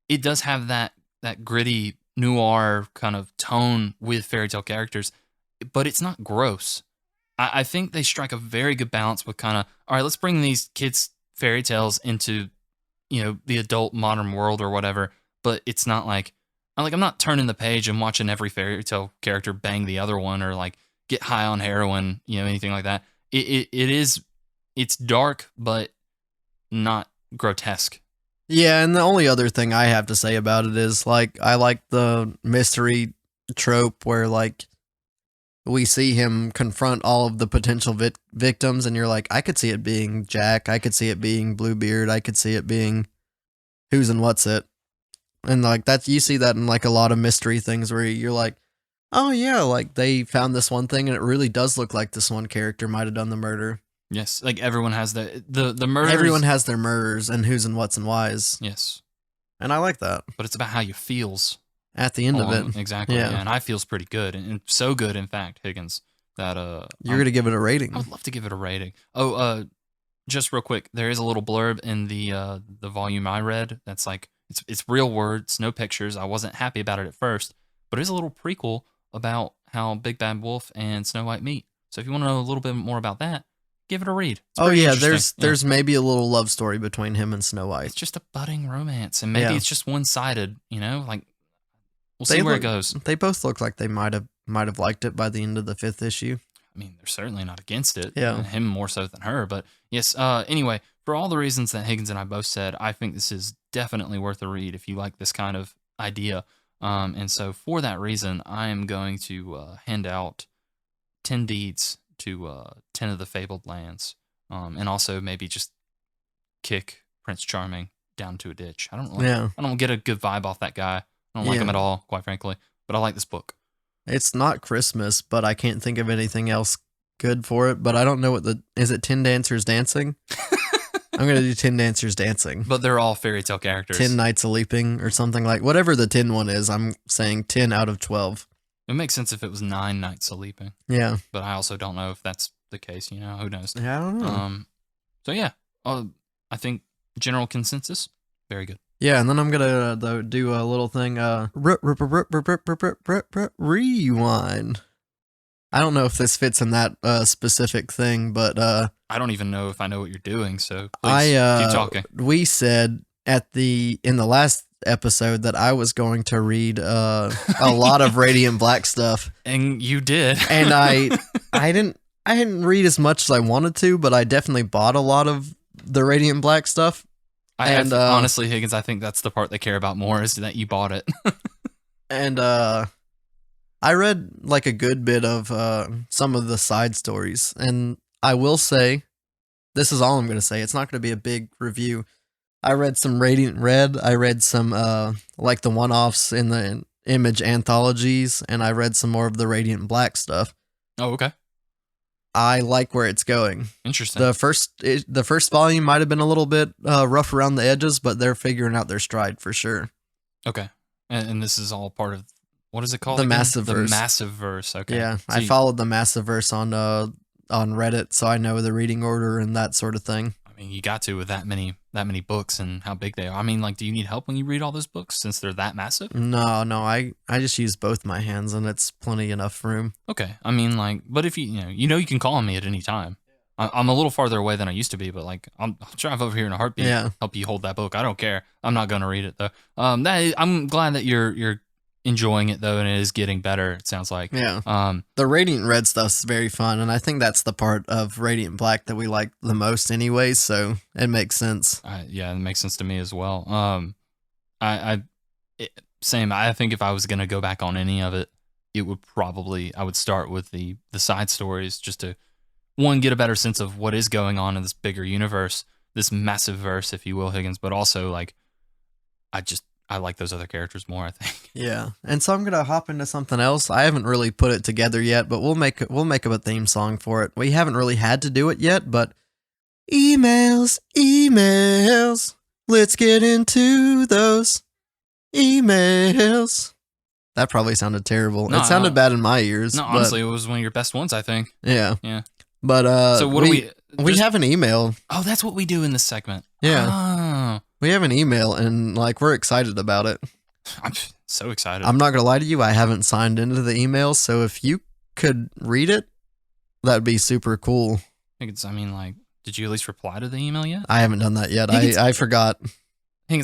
it does have that gritty noir kind of tone with fairy tale characters, but it's not gross. I think they strike a very good balance with kind of, all right, let's bring these kids' fairy tales into, the adult modern world or whatever, but it's not like, I'm not turning the page and watching every fairy tale character bang the other one or like get high on heroin, anything like that. It's dark, but not grotesque. Yeah, and the only other thing I have to say about it is, like, I like the mystery trope where, like, we see him confront all of the potential victims, and you're like, I could see it being Jack, I could see it being Bluebeard, I could see it being who's and what's it. And like that, you see that in like a lot of mystery things where you're like, oh yeah, like they found this one thing and it really does look like this one character might have done the murder. Yes, like everyone has the murders. Everyone has their murders and who's and what's and why's. Yes. And I like that. But it's about how you feels at the end of it. Exactly. Yeah. And I feels pretty good, and so good, in fact, Higgins, that you're gonna give it a rating. I would love to give it a rating. Oh, just real quick, there is a little blurb in the volume I read that's like it's real words, no pictures. I wasn't happy about it at first, but it's a little prequel about how Big Bad Wolf and Snow White meet. So if you want to know a little bit more about that, give it a read. Oh yeah, there's maybe a little love story between him and Snow White. It's just a budding romance, and maybe it's just one-sided. You know, like we'll see where it goes. They both look like they might have liked it by the end of the 5th issue. I mean, they're certainly not against it. Yeah, him more so than her. But yes. Anyway, for all the reasons that Higgins and I both said, I think this is definitely worth a read if you like this kind of idea. And so for that reason, I am going to hand out 10 deeds to 10 of the fabled lands, and also maybe just kick Prince Charming down to a ditch. I don't get a good vibe off that guy. I don't like him at all, quite frankly. But I like this book. It's not Christmas, but I can't think of anything else good for it. But I don't know is it 10 Dancers Dancing? I'm going to do 10 Dancers Dancing. But they're all fairy tale characters. 10 Nights a Leaping or something like, whatever the 10 one is, I'm saying 10 out of 12. It makes sense if it was 9 Nights a Leaping. Yeah. But I also don't know if that's the case, you know, who knows? Yeah, I don't know. So yeah, I think general consensus, very good. Yeah, and then I'm going to do a little thing, rewind. I don't know if this fits in that specific thing, but I don't even know if I know what you're doing, so please keep talking. We said in the last episode that I was going to read a lot of Radiant Black stuff, and you did. And I didn't read as much as I wanted to, but I definitely bought a lot of the Radiant Black stuff. Honestly, Higgins, I think that's the part they care about more, is that you bought it. And I read like a good bit of some of the side stories, and I will say, this is all I'm going to say. It's not going to be a big review. I read some Radiant Red. I read some like the one-offs in the Image anthologies, and I read some more of the Radiant Black stuff. Oh, okay. I like where it's going. Interesting. The first volume might have been a little bit rough around the edges, but they're figuring out their stride for sure. Okay. And this is all part of, what is it called? The Massive Verse. The Massive Verse. Okay. Yeah, so I followed the Massive Verse on Reddit, so I know the reading order and that sort of thing. I mean, you got to with that many books and how big they are. I mean, like, do you need help when you read all those books since they're that massive? No, I just use both my hands and it's plenty enough room. Okay, I mean, like, but if you you can call on me at any time. I'm a little farther away than I used to be, but like, I'll drive over here in a heartbeat. Yeah. Help you hold that book. I don't care. I'm not gonna read it though. I'm glad that you're enjoying it though, and it is getting better. It sounds like. Yeah. The Radiant Red stuff's very fun, and I think that's the part of Radiant Black that we like the most, anyway. So it makes sense. Yeah, it makes sense to me as well. Same. I think if I was gonna go back on any of it, I would start with the side stories just to get a better sense of what is going on in this bigger universe, this massive verse, if you will, Higgins. But also, like, I like those other characters more, I think. Yeah. And so I'm going to hop into something else. I haven't really put it together yet, but we'll make up a theme song for it. We haven't really had to do it yet, but emails. Let's get into those emails. That probably sounded terrible. No, it sounded bad in my ears. No, honestly, it was one of your best ones, I think. Yeah. Yeah. But so what we have an email. Oh, that's what we do in this segment. Yeah. Oh. We have an email, and like we're excited about it. I'm so excited. I'm not gonna lie to you, I haven't signed into the email, so if you could read it, that'd be super cool. I mean, like, did you at least reply to the email yet? I haven't done that yet. I forgot. I'm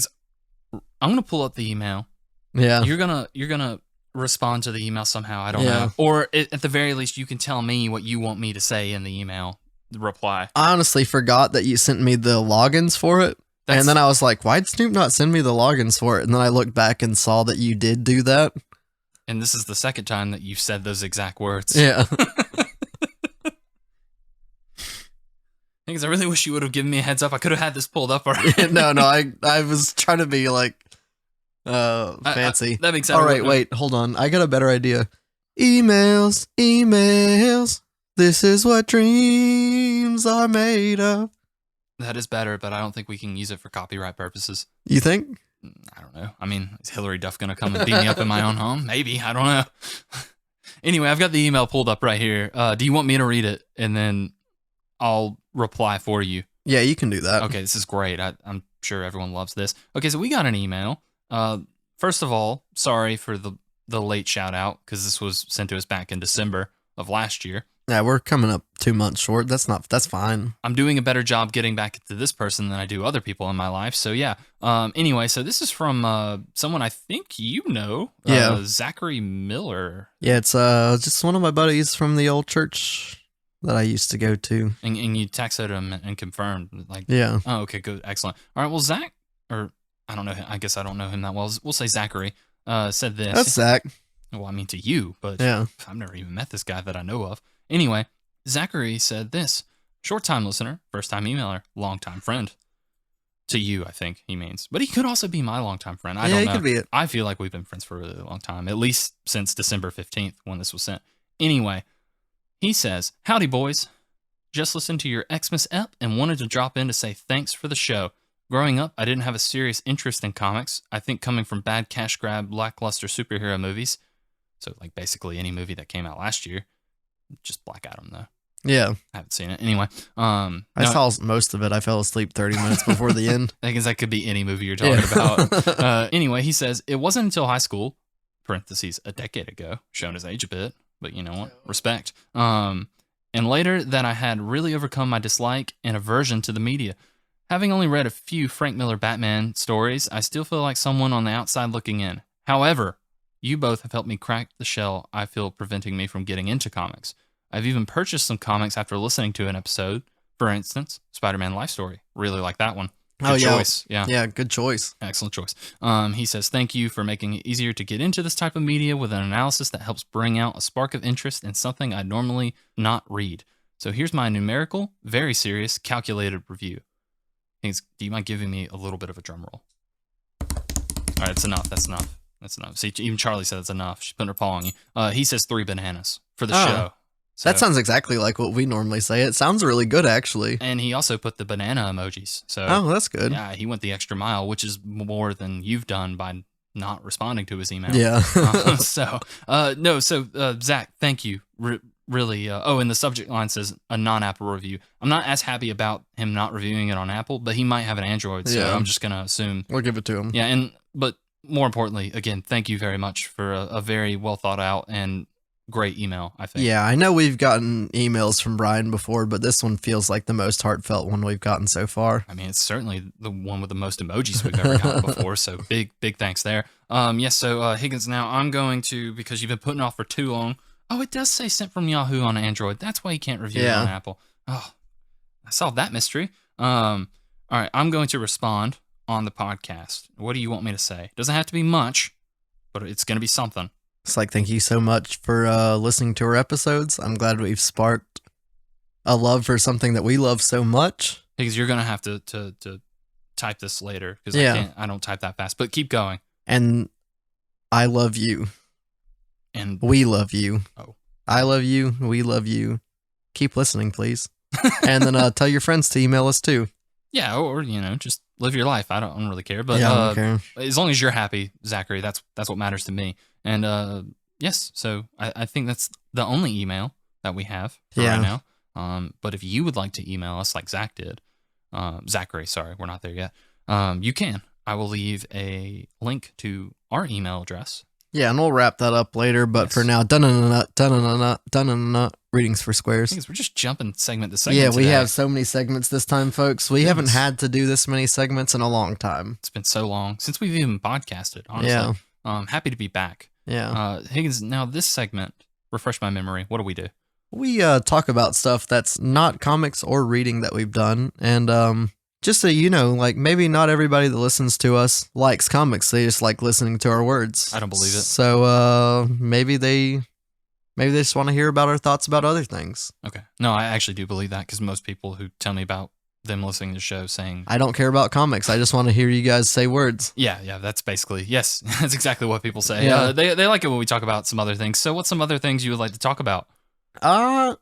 gonna pull up the email. Yeah. You're gonna respond to the email somehow. I don't know. Or at the very least, you can tell me what you want me to say in the email. The reply. I honestly forgot that you sent me the logins for it. And then I was like, why'd Snoop not send me the logins for it? And then I looked back and saw that you did do that. And this is the second time that you've said those exact words. Yeah. Because I really wish you would have given me a heads up. I could have had this pulled up already. no, I was trying to be like fancy. That makes sense. All right, wait, hold on. I got a better idea. Emails. This is what dreams are made of. That is better, but I don't think we can use it for copyright purposes. You think? I don't know. I mean, is Hillary Duff going to come and beat me up in my own home? Maybe. I don't know. Anyway, I've got the email pulled up right here. Do you want me to read it? And then I'll reply for you. Yeah, you can do that. Okay, this is great. I'm sure everyone loves this. Okay, so we got an email. First of all, sorry for the late shout out because this was sent to us back in December of last year. Yeah, we're coming up 2 months short. That's fine. I'm doing a better job getting back to this person than I do other people in my life. So yeah. Anyway, so this is from someone I think you know. Yeah. Zachary Miller. Yeah, it's just one of my buddies from the old church that I used to go to. And you texted him and confirmed, like, yeah. Oh, okay, good, excellent. All right, well, Zach, or I don't know, I guess I don't know him that well. We'll say Zachary said this. That's Zach. Well, I mean to you, but yeah. I've never even met this guy that I know of. Anyway, Zachary said this: short-time listener, first-time emailer, long-time friend. To you, I think he means, but he could also be my long-time friend. I don't know. He could be it. I feel like we've been friends for a really long time, at least since December 15th when this was sent. Anyway. He says, howdy, boys. Just listened to your Xmas ep and wanted to drop in to say thanks for the show. Growing up, I didn't have a serious interest in comics. I think coming from bad cash grab, lackluster superhero movies. So, like, basically any movie that came out last year. Just Black Adam, though. Yeah. I haven't seen it. Anyway. I saw most of it. I fell asleep 30 minutes before the end. I guess that could be any movie you're talking about. Anyway, he says, it wasn't until high school, parentheses, a decade ago, showing his age a bit. But you know what? Respect. And later that I had really overcome my dislike and aversion to the media. Having only read a few Frank Miller Batman stories, I still feel like someone on the outside looking in. However, you both have helped me crack the shell I feel preventing me from getting into comics. I've even purchased some comics after listening to an episode. For instance, Spider-Man Life Story. Really like that one. Good choice. Yeah. Yeah, good choice. Excellent choice. He says, thank you for making it easier to get into this type of media with an analysis that helps bring out a spark of interest in something I'd normally not read. So here's my numerical, very serious, calculated review. Do you mind giving me a little bit of a drum roll? All right, that's enough. That's enough. See, even Charlie said it's enough. She's putting her paw on you. He says 3 bananas for the show. So, that sounds exactly like what we normally say. It sounds really good, actually. And he also put the banana emojis. So that's good. Yeah, he went the extra mile, which is more than you've done by not responding to his email. Yeah. Zach, thank you. Really. And the subject line says a non-Apple review. I'm not as happy about him not reviewing it on Apple, but he might have an Android, so I'm just gonna assume we'll give it to him. Yeah, but more importantly, again, thank you very much for a very well thought out and great email, I think. Yeah, I know we've gotten emails from Brian before, but this one feels like the most heartfelt one we've gotten so far. I mean, it's certainly the one with the most emojis we've ever gotten before, so big thanks there. Higgins, now I'm going to, because you've been putting off for too long. Oh, it does say sent from Yahoo on Android. That's why you can't review it on Apple. Oh, I solved that mystery. All right, I'm going to respond on the podcast. What do you want me to say? Doesn't have to be much, but it's going to be something. It's like, thank you so much for listening to our episodes. I'm glad we've sparked a love for something that we love so much. Because you're going to have to type this later, because I don't type that fast, but keep going. And I love you. And we love you. Oh. I love you. We love you. Keep listening, please. And then tell your friends to email us too. Yeah, or just live your life. I don't really care, but I don't care. As long as you're happy, Zachary, that's what matters to me. And yes, so I think that's the only email that we have for right now. But if you would like to email us like Zach did, Zachary, sorry, we're not there yet. You can. I will leave a link to our email address. Yeah, and we'll wrap that up later. But for now, readings for squares. We're just jumping segment to segment. Yeah, we today. have so many segments this time, folks. We haven't had to do this many segments in a long time. It's been so long since we've even podcasted, honestly. Yeah. Happy to be back. Yeah. Higgins, now this segment, refresh my memory. What do? We talk about stuff that's not comics or reading that we've done. And just so you know, like maybe not everybody that listens to us likes comics. They just like listening to our words. I don't believe it. So maybe they just want to hear about our thoughts about other things. Okay. No, I actually do believe that because most people who tell me about them listening to the show saying, I don't care about comics. I just want to hear you guys say words. yeah, that's basically, yes, that's exactly what people say. Yeah. They like it when we talk about some other things. So what's some other things you would like to talk about? I've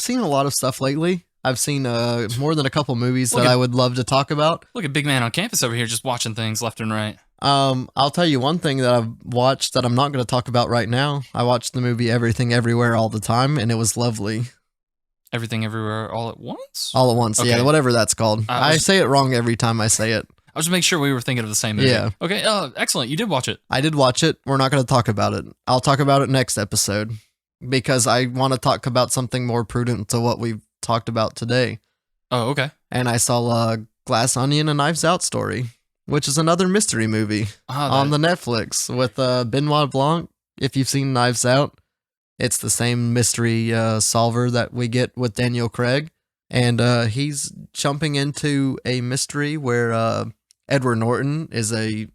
seen a lot of stuff lately. I've seen more than a couple movies that I would love to talk about. Look at big man on campus over here just watching things left and right. I'll tell you one thing that I've watched that I'm not going to talk about right now. I watched the movie Everything Everywhere All the Time, and it was lovely. Everything Everywhere All at Once? All at Once, Okay. yeah, whatever that's called. I say it wrong every time I say it. I was just making sure we were thinking of the same movie. Yeah. Okay, excellent. You did watch it. I did watch it. We're not going to talk about it. I'll talk about it next episode because I want to talk about something more prudent to what we've talked about today. Oh, okay. And I saw Glass Onion, a Knives Out story, which is another mystery movie on the Netflix with Benoit Blanc. If you've seen Knives Out, it's the same mystery solver that we get with Daniel Craig. And he's jumping into a mystery where Edward Norton is a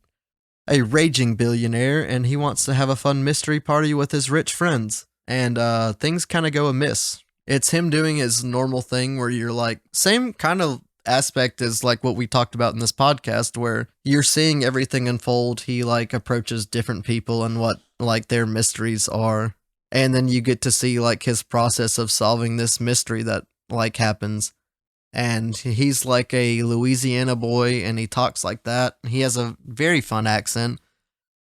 raging billionaire, and he wants to have a fun mystery party with his rich friends. And things kind of go amiss. It's him doing his normal thing where you're like, same kind of aspect as like what we talked about in this podcast, where you're seeing everything unfold. He like approaches different people and what like their mysteries are. And then you get to see like his process of solving this mystery that like happens. And he's like a Louisiana boy and he talks like that. He has a very fun accent.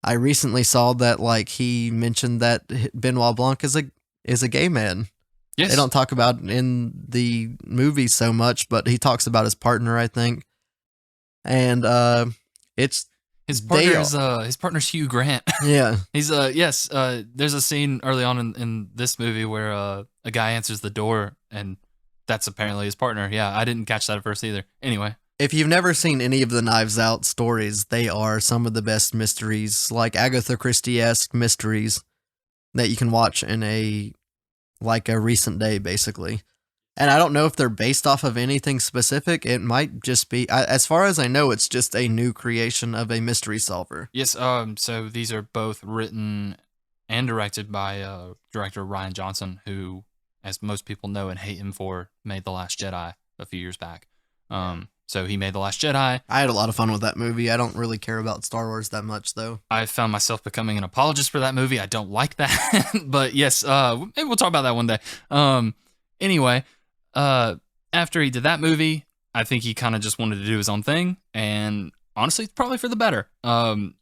I recently saw that like he mentioned that Benoit Blanc is a gay man. Yes. They don't talk about it in the movie so much, but he talks about his partner, I think. And it's his partner's Hugh Grant. Yeah. He's yes, there's a scene early on in this movie where a guy answers the door and that's apparently his partner. Yeah, I didn't catch that at first either. Anyway, if you've never seen any of the Knives Out stories, they are some of the best mysteries, like Agatha Christie-esque mysteries that you can watch in a recent day, basically. And I don't know if they're based off of anything specific. It might just be, as far as I know, it's just a new creation of a mystery solver. Yes. So these are both written and directed by director Rian Johnson, who, as most people know and hate him for, made The Last Jedi a few years back. So he made The Last Jedi. I had a lot of fun with that movie. I don't really care about Star Wars that much, though. I found myself becoming an apologist for that movie. I don't like that. But yes, maybe we'll talk about that one day. Anyway, after he did that movie, I think he kind of just wanted to do his own thing. And honestly, it's probably for the better.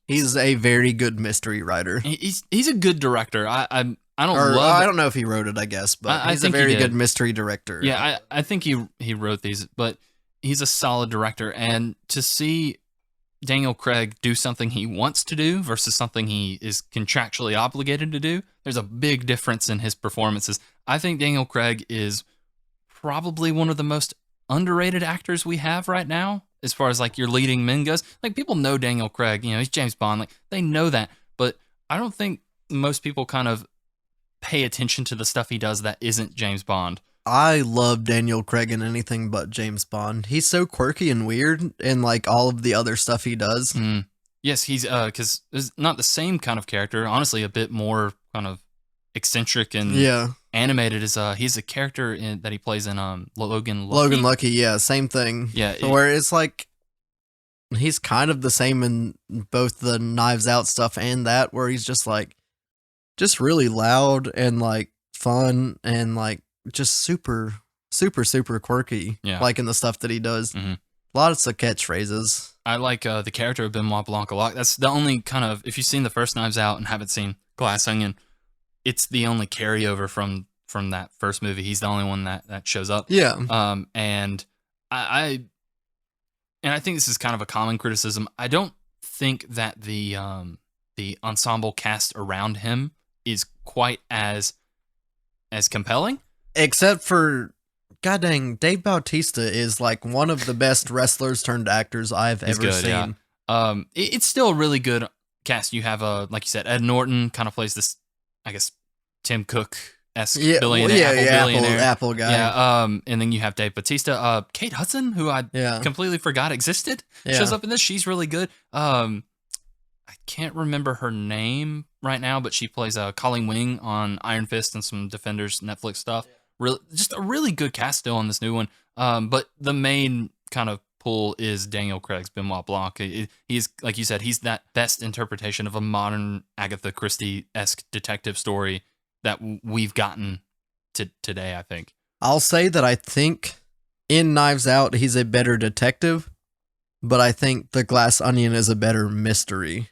He's a very good mystery writer. He's a good director. I don't know if he wrote it, I guess, but he's a very good mystery director. Yeah, I think he wrote these, but he's a solid director. And to see Daniel Craig do something he wants to do versus something he is contractually obligated to do, there's a big difference in his performances. I think Daniel Craig is probably one of the most underrated actors we have right now, as far as like your leading men goes. Like, people know Daniel Craig, he's James Bond, like they know that, but I don't think most people kind of pay attention to the stuff he does that isn't James Bond. I love Daniel Craig in anything but James Bond. He's so quirky and weird in like all of the other stuff he does. Yes, he's because it's not the same kind of character. Honestly, a bit more kind of eccentric and animated. He's a character that he plays in Logan Lucky. Logan Lucky, yeah, same thing. Yeah, where it's like he's kind of the same in both the Knives Out stuff and that, where he's just really loud and like fun and like just super quirky. Yeah, like in the stuff that he does. A lot of catchphrases. I like the character of Benoit Blanc a lot. That's the only kind of, if you've seen the first Knives Out and haven't seen Glass Onion, it's the only carryover from that first movie. He's the only one that shows up. Yeah. And I think this is kind of a common criticism. I don't think that the ensemble cast around him is quite as compelling. Except for, god dang, Dave Bautista is like one of the best wrestlers turned actors I've ever seen. Yeah. It's still a really good cast. You have like you said, Ed Norton kind of plays this, I guess, Tim Cook esque Yeah, billionaire. Apple guy. Yeah, and then you have Dave Bautista. Kate Hudson, who I completely forgot existed, shows up in this. She's really good. I can't remember her name right now, but she plays Colleen Wing on Iron Fist and some Defenders Netflix stuff. Really, just a really good cast still on this new one. But the main kind of pull is Daniel Craig's Benoit Blanc. He's, like you said, he's that best interpretation of a modern Agatha Christie-esque detective story that we've gotten to today, I think. I'll say that I think in Knives Out, he's a better detective, but I think The Glass Onion is a better mystery.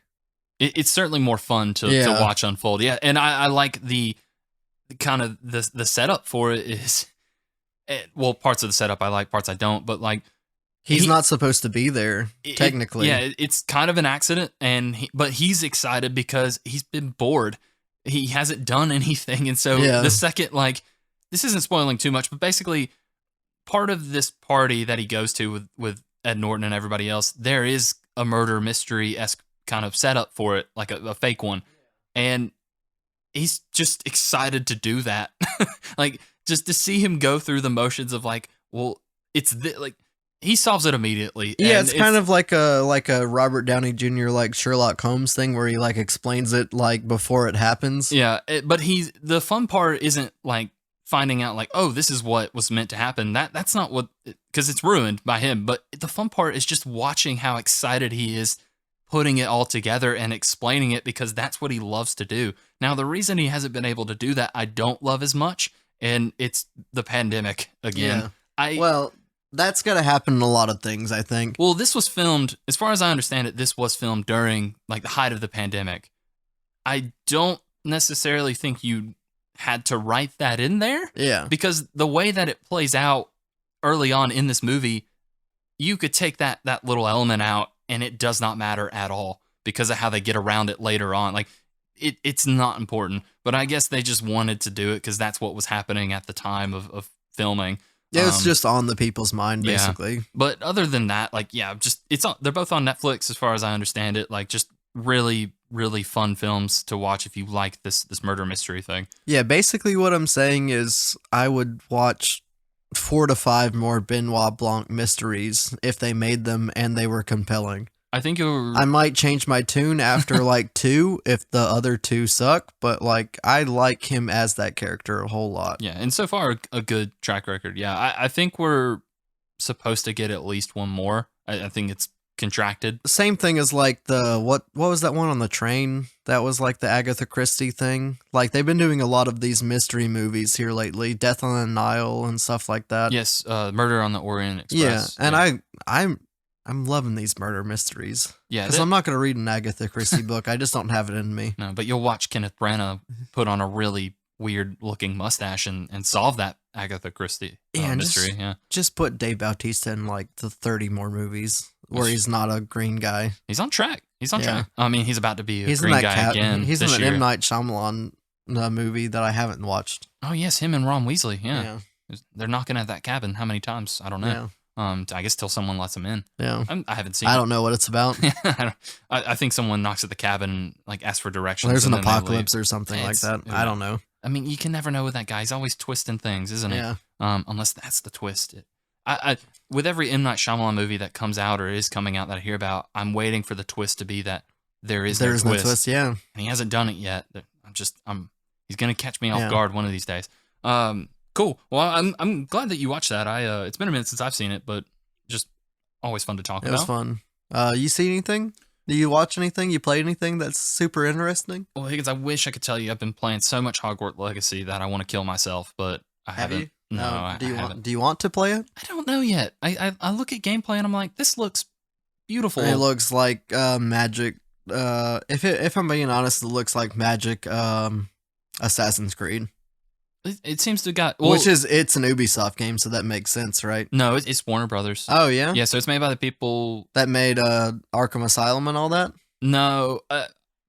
It's certainly more fun to watch unfold. Yeah, and I like the kind of the setup for it is, well, parts of the setup I like, parts I don't, but like he's not supposed to be there technically. It's kind of an accident, but he's excited because he's been bored. He hasn't done anything, and so the second, like, this isn't spoiling too much, but basically part of this party that he goes to with Ed Norton and everybody else, there is a murder mystery-esque kind of setup for it, like a fake one, and he's just excited to do that. Like, just to see him go through the motions of like, well, like he solves it immediately. Yeah, it's kind of like a Robert Downey Jr. like Sherlock Holmes thing where he like explains it like before it happens. Yeah, but the fun part isn't like finding out like, oh, this is what was meant to happen. That's not what, because it's ruined by him. But the fun part is just watching how excited he is putting it all together and explaining it, because that's what he loves to do. Now, the reason he hasn't been able to do that, I don't love as much, and it's the pandemic again. Well, that's going to happen in a lot of things, I think. Well, this was filmed, as far as I understand it, this was filmed during like the height of the pandemic. I don't necessarily think you had to write that in there. Yeah. Because the way that it plays out early on in this movie, you could take that little element out and it does not matter at all because of how they get around it later on. Like, it's not important, but I guess they just wanted to do it because that's what was happening at the time of filming. Yeah, it's just on the people's mind, basically. Yeah. But other than that, like, they're both on Netflix as far as I understand it. Like, just really, really fun films to watch if you like this murder mystery thing. Yeah, basically what I'm saying is I would watch 4 to 5 more Benoit Blanc mysteries if they made them and they were compelling. I think I might change my tune after like 2 if the other 2 suck, but like I like him as that character a whole lot. Yeah, and so far a good track record. Yeah, I think we're supposed to get at least one more. I think it's contracted. Same thing as like the what was that one on the train? That was like the Agatha Christie thing. Like they've been doing a lot of these mystery movies here lately, Death on the Nile and stuff like that. Yes, Murder on the Orient Express. Yeah, and I'm loving these murder mysteries. Yeah, because I'm not going to read an Agatha Christie book. I just don't have it in me. No, but you'll watch Kenneth Branagh put on a really weird looking mustache and solve that Agatha Christie mystery. Just put Dave Bautista in like the 30 more movies where he's not a green guy. He's on track. I mean, he's about to be a green guy again. He's in an M. Night Shyamalan movie that I haven't watched. Oh yes, him and Ron Weasley. Yeah. They're knocking at that cabin. How many times? I don't know. Yeah. I guess till someone lets him in. Yeah, I haven't seen. I don't know what it's about. I think someone knocks at the cabin, like asks for directions. Well, there's an apocalypse or something like that. I don't know. I mean, you can never know with that guy. He's always twisting things, isn't he? Yeah. Unless that's the twist. I with every M. Night Shyamalan movie that comes out or is coming out that I hear about, I'm waiting for the twist to be that there is no twist. Yeah, and he hasn't done it yet. He's gonna catch me off guard one of these days. Cool. Well, I'm glad that you watched that. It's been a minute since I've seen it, but just always fun to talk about. It was fun. You see anything? Do you watch anything? You play anything that's super interesting? Well, Higgins, I wish I could tell you I've been playing so much Hogwarts Legacy that I want to kill myself, but I haven't. You? No, I haven't. Do you want to play it? I don't know yet. I look at gameplay and I'm like, this looks beautiful. It looks like magic. If I'm being honest, it looks like magic. Assassin's Creed. It seems to got it's an Ubisoft game, so that makes sense, right? No, it's Warner Brothers. Oh yeah, yeah. So it's made by the people that made Arkham Asylum and all that. No,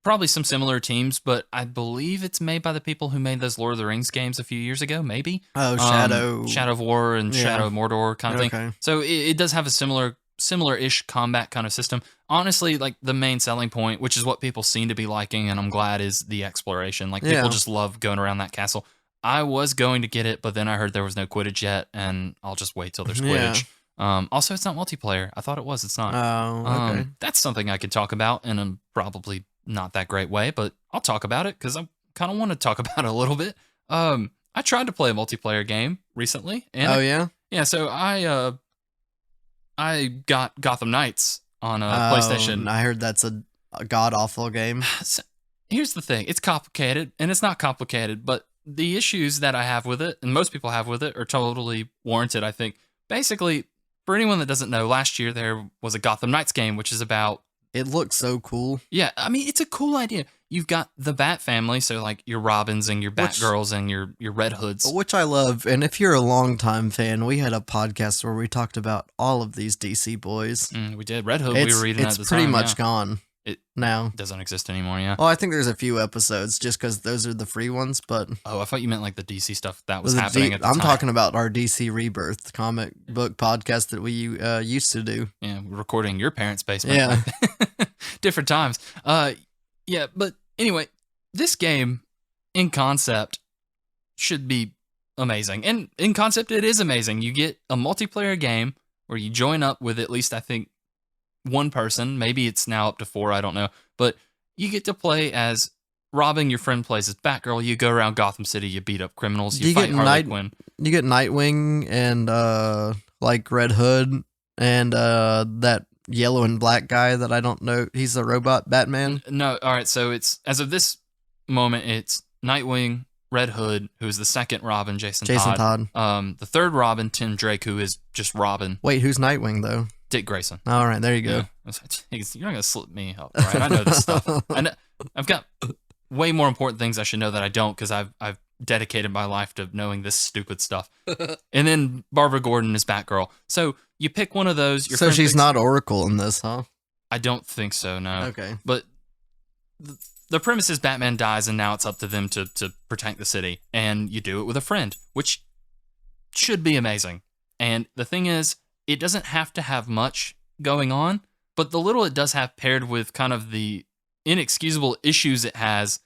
probably some similar teams, but I believe it's made by the people who made those Lord of the Rings games a few years ago. Maybe. Oh, Shadow of War and Shadow of Mordor kind of thing. So it does have a similar-ish combat kind of system. Honestly, like the main selling point, which is what people seem to be liking, and I'm glad, is the exploration. Like people just love going around that castle. I was going to get it, but then I heard there was no Quidditch yet, and I'll just wait till there's Yeah. Quidditch. Also, it's not multiplayer. I thought it was. It's not. Oh, okay. That's something I could talk about in a probably not that great way, but I'll talk about it because I kind of want to talk about it a little bit. I tried to play a multiplayer game recently, and Oh, yeah? yeah, so I got Gotham Knights on PlayStation. I heard that's a god-awful game. So, here's the thing. It's complicated, and it's not complicated, but the issues that I have with it, and most people have with it, are totally warranted, I think. Basically, for anyone that doesn't know, last year there was a Gotham Knights game, which is about... It looks so cool. Yeah, I mean, it's a cool idea. You've got the Bat family, so like your Robins and your Batgirls and your Red Hoods. Which I love, and if you're a longtime fan, we had a podcast where we talked about all of these DC boys. We did. Red Hood, we were reading at the time. It's pretty much gone now. Doesn't exist anymore, yeah. Well, I think there's a few episodes just because those are the free ones, but... Oh, I thought you meant like the DC stuff that was happening at the time. I'm talking about our DC Rebirth comic book podcast that we used to do. Yeah, recording in your parents' basement. Yeah. Different times. Yeah, but anyway, this game in concept should be amazing. And in concept, it is amazing. You get a multiplayer game where you join up with at least, I think, one person. Maybe it's now up to 4, I don't know. But you get to play as Robin, your friend plays as Batgirl. You go around Gotham City, you beat up criminals, you fight Harley Quinn. You get Nightwing and like Red Hood and that yellow and black guy that I don't know. He's a robot Batman. No, all right. So it's, as of this moment, it's Nightwing, Red Hood, who's the second Robin, Jason Todd. The third Robin, Tim Drake, who is just Robin. Wait, who's Nightwing though? Dick Grayson. All right, there you go. Yeah. You're not gonna slip me up, right? I know this stuff. I've got way more important things I should know that I don't, because I've dedicated my life to knowing this stupid stuff. And then Barbara Gordon is Batgirl. So you pick one of those. So she's not Oracle in this, huh? I don't think so, no. Okay. But the premise is Batman dies, and now it's up to them to protect the city. And you do it with a friend, which should be amazing. And the thing is, it doesn't have to have much going on, but the little it does have, paired with kind of the inexcusable issues it has,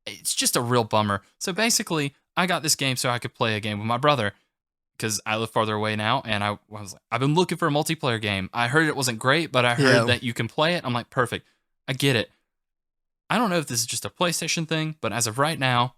it's just a real bummer. So basically, I got this game so I could play a game with my brother, because I live farther away now, and I was like, I've been looking for a multiplayer game. I heard it wasn't great, but I heard that you can play it. I'm like, perfect. I get it. I don't know if this is just a PlayStation thing, but as of right now,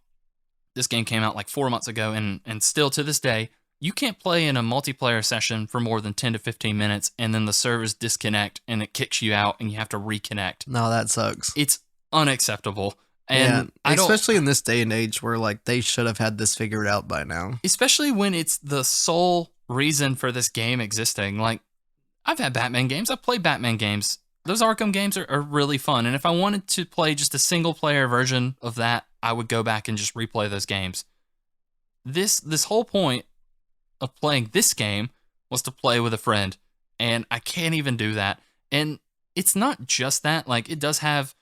this game came out like 4 months ago, and still to this day, you can't play in a multiplayer session for more than 10 to 15 minutes, and then the servers disconnect, and it kicks you out, and you have to reconnect. No, that sucks. It's unacceptable. And especially in this day and age where like they should have had this figured out by now. Especially when it's the sole reason for this game existing. Like, I've had Batman games. I've played Batman games. Those Arkham games are really fun. And if I wanted to play just a single player version of that, I would go back and just replay those games. This whole point of playing this game was to play with a friend, and I can't even do that. And it's not just that. Like, it does have,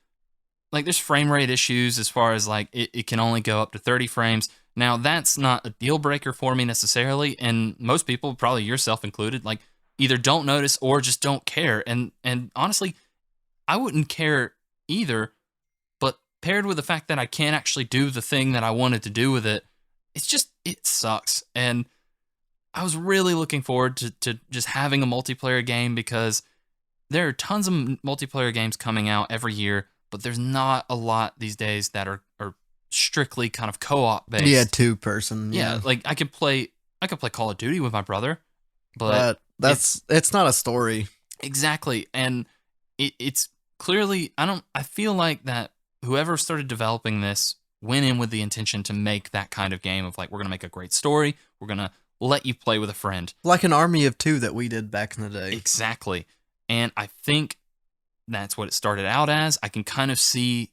like, there's frame rate issues as far as like it can only go up to 30 frames. Now, that's not a deal breaker for me necessarily, and most people, probably yourself included, like, either don't notice or just don't care. And honestly, I wouldn't care either, but paired with the fact that I can't actually do the thing that I wanted to do with it, it sucks. And I was really looking forward to just having a multiplayer game, because there are tons of multiplayer games coming out every year, but there's not a lot these days that are strictly kind of co-op based. Yeah, 2-person. Yeah, like I could play Call of Duty with my brother, but it's not a story. Exactly. And it's clearly, I feel like that whoever started developing this went in with the intention to make that kind of game of like, we're going to make a great story. We're going to let you play with a friend. Like an Army of Two that we did back in the day. Exactly. And I think that's what it started out as. I can kind of see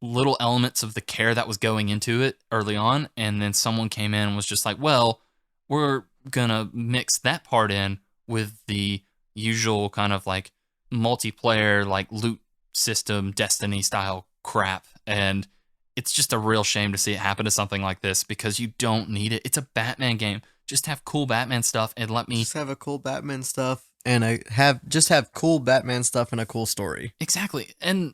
little elements of the care that was going into it early on. And then someone came in and was just like, well, we're going to mix that part in with the usual kind of like multiplayer, like loot system, Destiny style crap. And it's just a real shame to see it happen to something like this, because you don't need it. It's a Batman game. Just have cool Batman stuff and let me just have a cool Batman stuff and have cool Batman stuff and a cool story. Exactly. And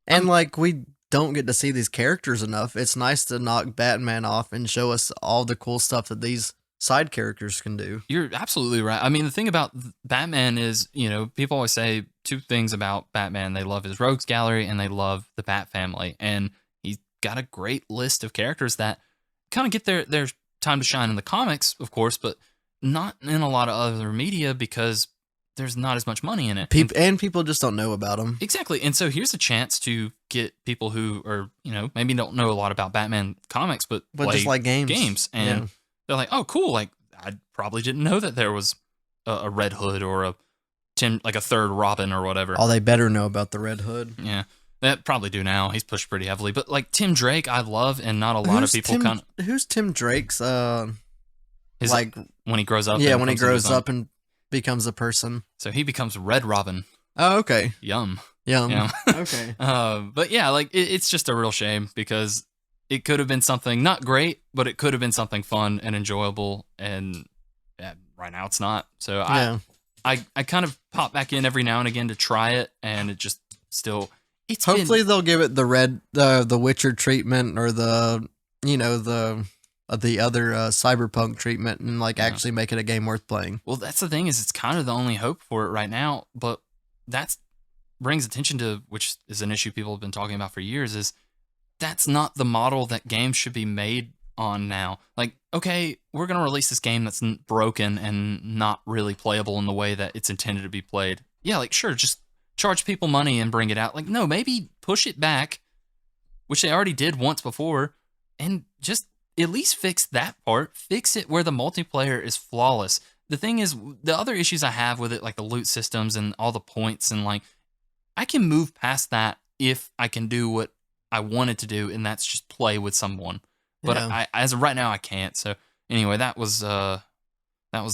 like we don't get to see these characters enough. It's nice to knock Batman off and show us all the cool stuff that these side characters can do. You're absolutely right. I mean, the thing about Batman is, people always say two things about Batman. They love his rogues gallery and they love the Bat family. And he's got a great list of characters that kind of get their time to shine in the comics, of course, but not in a lot of other media because there's not as much money in it. People just don't know about them. Exactly. And so here's a chance to get people who are, maybe don't know a lot about Batman comics, but play just like games. And they're like, oh, cool. Like, I probably didn't know that there was a Red Hood or a third Robin or whatever. Oh, they better know about the Red Hood. Yeah. That probably do now. He's pushed pretty heavily. But like Tim Drake, I love, and not a lot of people Who's Tim Drake's when he grows up? Yeah, when he grows up and becomes a person. So he becomes Red Robin. Oh, okay. Yum. Okay. But yeah, like it's just a real shame because it could have been something not great, but it could have been something fun and enjoyable. And right now it's not. So I kind of pop back in every now and again to try it, and it just still. Hopefully they'll give it the Witcher treatment or the other cyberpunk treatment and actually make it a game worth playing. Well, that's the thing is it's kind of the only hope for it right now, but that brings attention to, which is an issue people have been talking about for years, is that's not the model that games should be made on now. Like, okay, we're going to release this game that's broken and not really playable in the way that it's intended to be played. Yeah, like, sure, just charge people money and bring it out. Like, no, maybe push it back, which they already did once before, and just at least fix that part. Fix it where the multiplayer is flawless. The thing is, the other issues I have with it, like the loot systems and all the points, and like, I can move past that if I can do what I wanted to do, and that's just play with someone. But as of right now, I can't. So anyway, that was the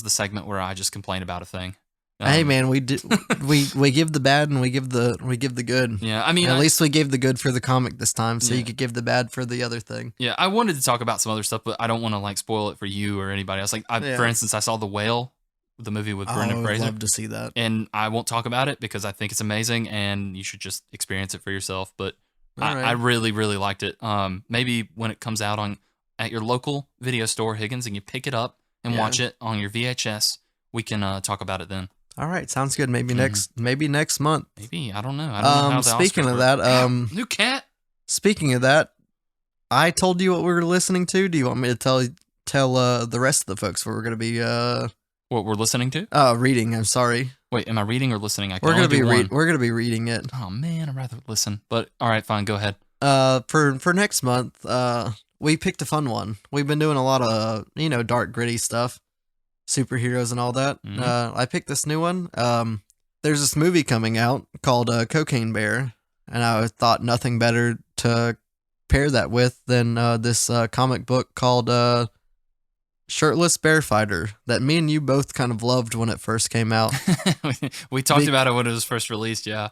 segment where I just complained about a thing. Hey man, we give the bad and we give the good. Yeah, I mean, at least we gave the good for the comic this time, so you could give the bad for the other thing. Yeah, I wanted to talk about some other stuff, but I don't want to like spoil it for you or anybody else. Like, for instance, I saw The Whale, the movie with Brendan Fraser. I'd love to see that, and I won't talk about it because I think it's amazing, and you should just experience it for yourself. But I really, really liked it. Maybe when it comes out at your local video store, Higgins, and you pick it up and watch it on your VHS, we can talk about it then. All right, sounds good. Maybe next month. Maybe, I don't know. I don't know how the speaking of that, new cat. Speaking of that, I told you what we were listening to. Do you want me to tell the rest of the folks what we're going to be what we're listening to? Reading. I'm sorry. Wait, am I reading or listening? We're going to be reading it. Oh man, I'd rather listen. But all right, fine, go ahead. For next month, we picked a fun one. We've been doing a lot of dark gritty stuff. Superheroes and all that. I picked this new one. There's this movie coming out called Cocaine Bear, and I thought nothing better to pair that with than this comic book called Shirtless Bear Fighter that me and you both kind of loved when it first came out. we talked about it when it was first released, yeah.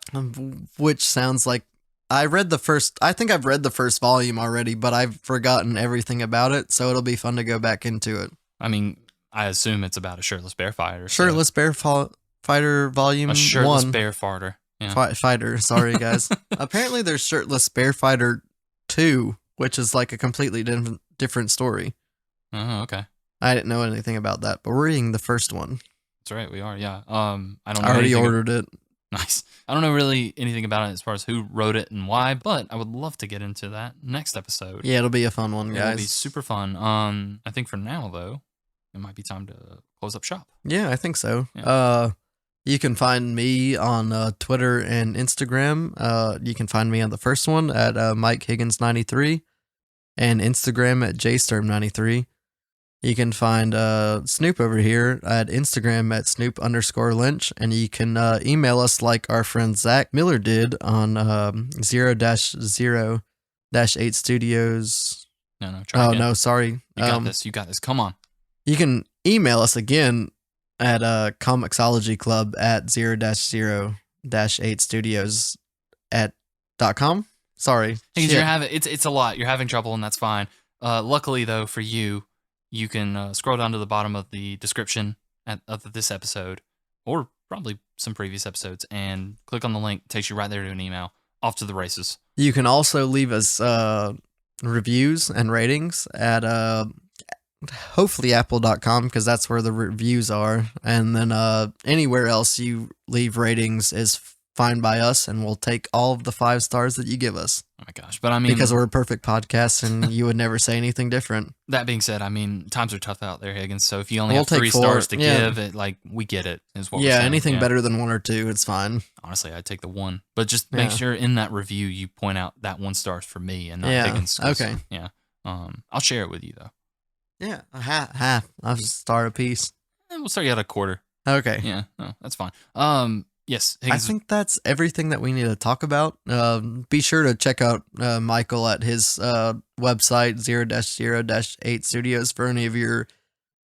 Which sounds like I think I've read the first volume already, but I've forgotten everything about it, so it'll be fun to go back into it. I mean, I assume it's about a shirtless bear fighter. Shirtless Bear Fighter Volume 1. A shirtless bear farter. Yeah. Fighter, sorry guys. Apparently there's Shirtless Bear Fighter 2, which is like a completely different story. Oh, okay. I didn't know anything about that, but we're reading the first one. That's right, we are, yeah. I already ordered it. Nice. I don't know really anything about it as far as who wrote it and why, but I would love to get into that next episode. Yeah, it'll be a fun one, guys. It'll be super fun. I think for now, though, it might be time to close up shop. Yeah, I think so. Yeah. You can find me on Twitter and Instagram. You can find me on the first one at Mike Higgins 93 and Instagram at JSturm93. You can find Snoop over here at Instagram at Snoop_Lynch, and you can email us like our friend Zach Miller did on 0-0-8 Studios. No, try again. No, sorry. You got this. Come on. You can email us again at comixologyclub at 0-0-8 studios .com. Sorry. Because it's a lot. You're having trouble, and that's fine. Luckily, though, for you, you can scroll down to the bottom of the description of this episode, or probably some previous episodes, and click on the link. It takes you right there to an email. off to the races. You can also leave us reviews and ratings at hopefully apple.com, because that's where the reviews are. And then anywhere else you leave ratings is fine by us, and we'll take all of the 5 stars that you give us. Oh my gosh. But I mean, because we're a perfect podcast and you would never say anything different. That being said, I mean, times are tough out there, Higgins. So if you only We'll have 3 take 4, stars to yeah. give, it like we get it. Is what we're Yeah, saying. anything better than 1 or 2, it's fine. Honestly, I'd take the 1, but just make Yeah. sure in that review you point out that 1 star's for me and not Yeah, Higgins. 'Cause, okay. Yeah. I'll share it with you though. Yeah, half. I'll just start a piece. And we'll start you at a quarter. Okay. Yeah, no, that's fine. Yes, I Higgins. think that's everything that we need to talk about. Be sure to check out Michael at his website, 0-0-8 Studios, for any of your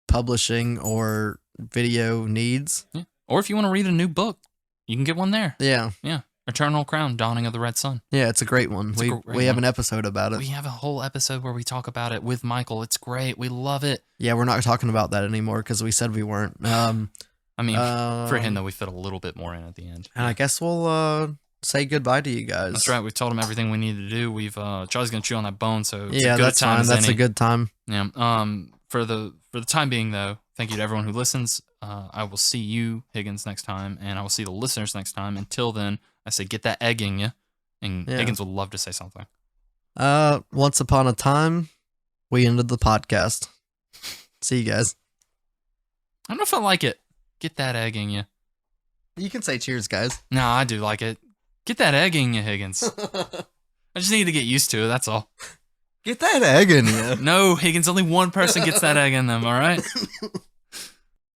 publishing or video needs. Yeah. Or if you want to read a new book, you can get one there. Yeah. Yeah. Eternal Crown, Dawning of the Red Sun. Yeah, it's a great one. It's a great We have one. an episode about it. We have a whole episode where we talk about it with Michael. It's great. We love it. Yeah, we're not talking about that anymore because we said we weren't. I mean, for him, though, we fit a little bit more in at the end. And I guess we'll say goodbye to you guys. That's right. We've told him everything we need to do. We've Charlie's gonna chew on that bone, so it's Yeah, a good that's time fine. as That's any. a good time. Yeah. For the time being, though, thank you to everyone who listens. I will see you, Higgins, next time, and I will see the listeners next time. Until then, I say get that egg in you, and Yeah. Higgins would love to say something. Once upon a time, we ended the podcast. See you guys. I don't know if I like it. Get that egg in you. You can say cheers, guys. No, I do like it. Get that egg in you, Higgins. I just need to get used to it. That's all. Get that egg in you. No, Higgins, only one person gets that egg in them, all right?